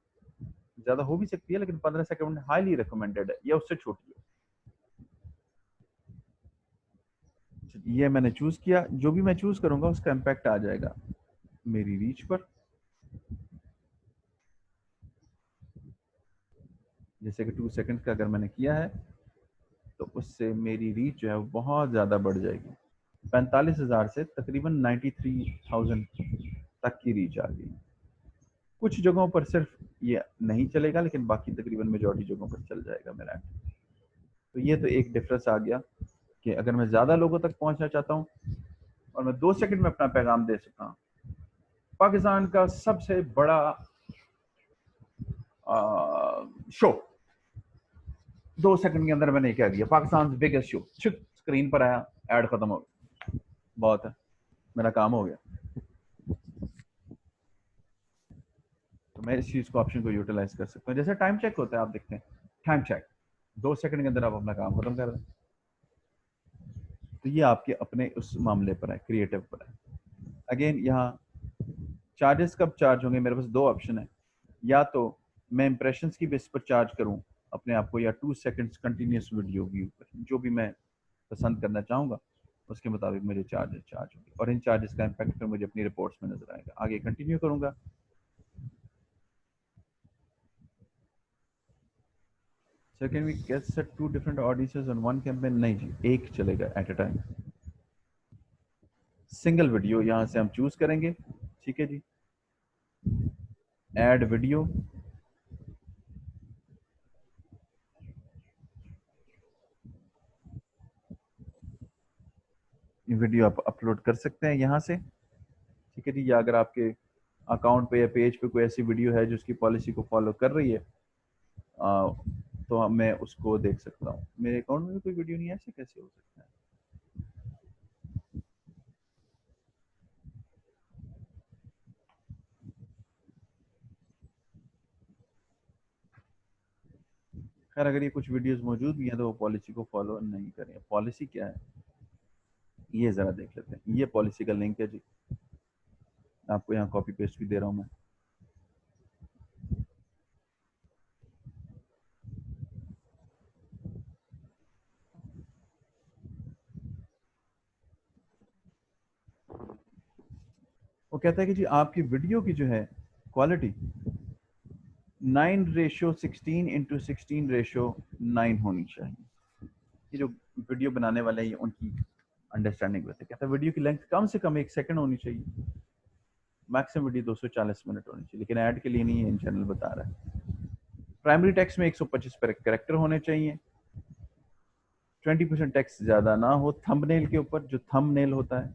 ज़्यादा हो भी सकती है लेकिन 15 सेकंड हाईली रिकमेंडेड है, या उससे छोटी हो। ये मैंने चूज किया, जो भी मैं चूज करूंगा उसका इम्पैक्ट आ जाएगा मेरी रीच पर। जैसे कि 2 सेकंड का अगर मैंने किया है तो उससे मेरी रीच जो है वो बहुत ज़्यादा बढ़ जाएगी। 45,000 से तकरीबन 93,000 तक की रीच आ गई। कुछ जगहों पर सिर्फ ये नहीं चलेगा, लेकिन बाकी तकरीबन मेजॉरिटी जगहों पर चल जाएगा मेरा। तो ये तो एक डिफरेंस आ गया कि अगर मैं ज़्यादा लोगों तक पहुंचना चाहता हूँ और मैं 2 सेकंड में अपना पैगाम दे सकता हूँ। पाकिस्तान का सबसे बड़ा शो, 2 सेकंड के अंदर मैंने कह दिया पाकिस्तान बिगेस्ट शो, स्क्रीन पर आया, ऐड खत्म हो गया, बहुत है, मेरा काम हो गया। तो मैं इस चीज को, ऑप्शन को यूटिलाइज कर सकता हूँ। जैसे टाइम चेक होता है, आप देखते हैं टाइम चेक, 2 सेकंड के अंदर आप अपना काम खत्म कर दें। तो ये आपके अपने उस मामले पर है, क्रिएटिव पर है। अगेन यहाँ चार्जेस कब चार्ज होंगे? मेरे पास दो ऑप्शन है, या तो मैं इंप्रेशंस की बेस पर चार्ज करूं अपने आप को, या 2 सेकंड्स कंटिन्यूस वीडियो व्यू पर, जो भी मैं पसंद करना चाहूँगा उसके मुताबिक मुझे चार्ज होंगे, और इन चार्जेस का इम्पैक्ट फिर मुझे अपनी रिपोर्ट्स में नजर आएगा। आगे कंटिन्यू करूँगा। So can we get set 2 different audiences on one campaign? नहीं जी, एक चलेगा at a time, single video यहाँ से हम चूज करेंगे, ठीक है जी। ऐड वीडियो, वीडियो आप अपलोड कर सकते हैं यहाँ से, ठीक है जी। या अगर आपके अकाउंट पे या पेज पे कोई ऐसी वीडियो है जो उसकी पॉलिसी को फॉलो कर रही है, तो मैं उसको देख सकता हूँ। मेरे अकाउंट में भी कोई वीडियो नहीं है, ऐसे कैसे हो सकता है? खैर, अगर ये कुछ वीडियोस मौजूद भी हैं तो वो पॉलिसी को फॉलो नहीं करें। पॉलिसी क्या है ये ज़रा देख लेते हैं। ये पॉलिसी का लिंक है जी, आपको यहाँ कॉपी पेस्ट भी दे रहा हूँ मैं। वो कहता है कि जी आपकी वीडियो की जो है क्वालिटी 9:16 × 16:9 होनी चाहिए। ये जो वीडियो बनाने वाले हैं उनकी अंडरस्टैंडिंग होती है। कहता है वीडियो की लेंथ कम से कम 1 सेकंड होनी चाहिए, मैक्सिमम वीडियो 240 मिनट होनी चाहिए, लेकिन ऐड के लिए नहीं है, इन चैनल बता रहा है। प्राइमरी टेक्स्ट में 125 कैरेक्टर होने चाहिए, 20% टेक्स्ट ज़्यादा ना हो। थंबनेल के ऊपर जो थंबनेल होता है,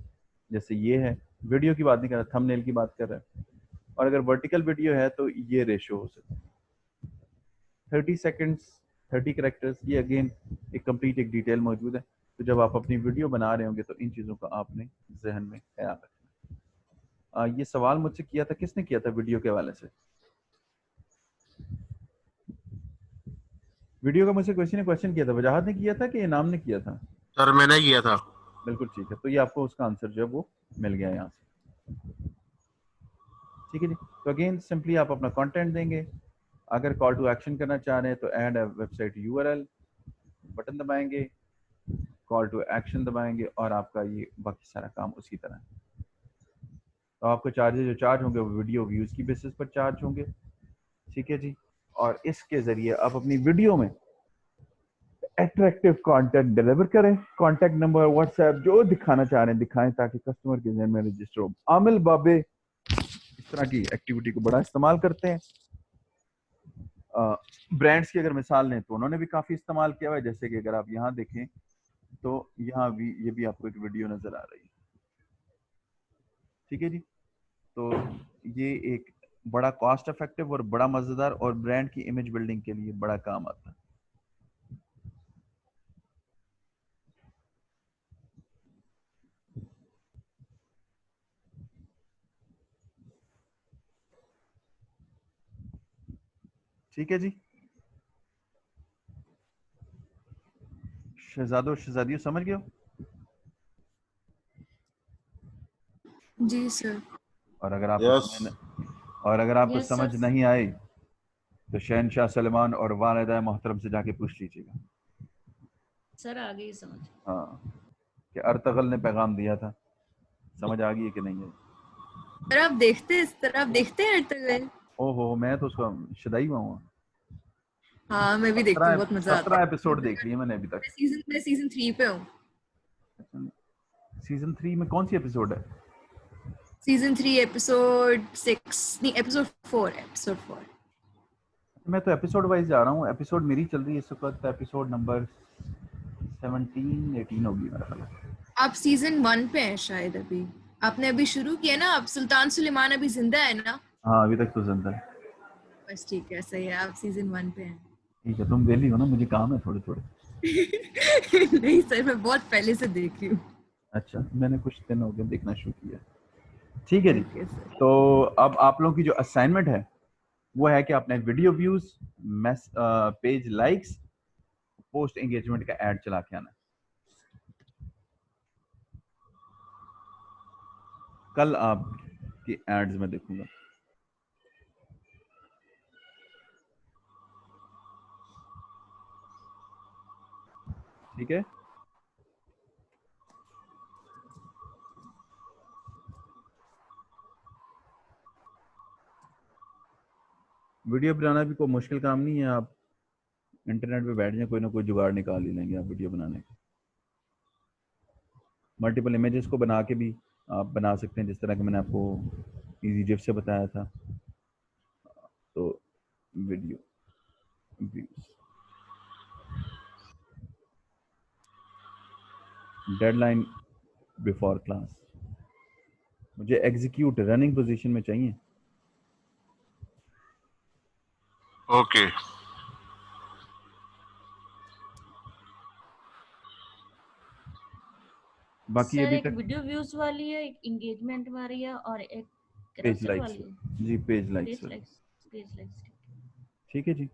जैसे ये है, वीडियो की बात नहीं कर रहा, थंबनेल की बात कर रहा है। और अगर वर्टिकल वीडियो है तो ये रेशो हो सकता है 30 सेकंड्स 30 कैरेक्टर्स। ये अगेन एक कंप्लीट एक डिटेल मौजूद है। तो जब आप अपनी वीडियो बना रहे होंगे तो इन चीज़ों का आपने जहन में ख्याल रखना। ये सवाल मुझसे किया था, किसने किया था वीडियो के हवाले से? वीडियो का मुझसे किसी ने क्वेश्चन किया था, वजाहत ने किया था कि इनाम ने किया था? सर मैंने किया था। बिल्कुल ठीक है, तो ये आपको उसका आंसर जो है वो मिल गया यहाँ से, ठीक है जी। तो अगेन सिंपली आप अपना कंटेंट देंगे। अगर कॉल टू एक्शन करना चाह रहे हैं तो ऐड वेबसाइट URL बटन दबाएंगे, कॉल टू एक्शन दबाएंगे, और आपका ये बाकी सारा काम उसी तरह है। तो आपके चार्जेस जो चार्ज होंगे वो वीडियो व्यूज की बेसिस पर चार्ज होंगे, ठीक है जी। और इसके जरिए आप अपनी वीडियो में अट्रैक्टिव कंटेंट डिलीवर करें। कांटेक्ट नंबर, व्हाट्सएप, जो दिखाना चाह रहे हैं दिखाएं ताकि कस्टमर के जहन में रजिस्टर हो। आमिल बाबे इस तरह की एक्टिविटी को बड़ा इस्तेमाल करते हैं। ब्रांड्स की अगर मिसाल लें तो उन्होंने भी काफी इस्तेमाल किया हुआ है, जैसे कि अगर आप यहाँ देखें तो यहाँ भी ये भी आपको एक वीडियो नजर आ रही है, ठीक है जी। तो ये एक बड़ा कॉस्ट इफेक्टिव और बड़ा मजेदार और ब्रांड की इमेज बिल्डिंग के लिए बड़ा काम आता है। ठीक है जी। शहजादो शहजादियों समझ गए हो? जी सर। और अगर आपको Yes, समझ sir. नहीं आई तो शहनशाह सलमान और वालिदा मोहतरम से जाके पूछ लीजिएगा। सर आ गई समझ। हाँ, कि अर्तगल ने पैगाम दिया था, समझ आ गई है कि नहीं है? सर आप देखते हैं अर्तगल? ओहो, मैं तो उसका शुदाई हुआ हूँ। हाँ मैं भी देखती हूँ, बहुत मजा आता 17 है। एपिसोड देख लिए मैंने अभी तक। मैं सीजन 3 पे हूँ। सीजन 3 में कौन सी एपिसोड है? सीजन 3 एपिसोड 6 नहीं एपिसोड 4। मैं तो एपिसोड वाइज जा रहा हूँ। एपिसोड मेरी चल रही है इस वक्त, एपिसोड नंबर 17-18 होगी मेरा ख्याल है। आप सीजन 1 पे हैं शायद अभी। आपने अभी शुरू किया ना? आप सुल्तान सुलेमान अभी जिंदा है ना? हाँ, अभी तक तो जिंदा है। बस ठीक है, सही है, आप सीजन 1 पे हैं। ठीक है, तुम वेली हो ना, मुझे काम है थोड़े थोड़े। नहीं सर, मैं बहुत पहले से देख रही हूँ। अच्छा, मैंने कुछ दिन हो गए देखना शुरू किया। ठीक है जी। ठीक है सर। तो अब आप लोगों की जो असाइनमेंट है वो है कि आपने video views, page likes, post engagement का ऐड चला के आना। कल आपकी एड्स में देखूंगा। ठीक है, वीडियो बनाना भी कोई मुश्किल काम नहीं है। आप इंटरनेट पे बैठ जाए, कोई ना कोई जुगाड़ निकाल ही लेंगे आप वीडियो बनाने का। मल्टीपल इमेजेस को बना के भी आप बना सकते हैं, जिस तरह कि मैंने आपको इजी जिप से बताया था। तो video views, deadline before class, मुझे एग्जीक्यूट रनिंग पोजीशन में चाहिए। ओके। बाकी सर अभी एक तक वीडियो व्यूज वाली है, एक एंगेजमेंट वाली है और एक पेज कैरोसेल लाइक्स वाली है। जी, पेज लाइक्स। Page likes. ठीक है जी।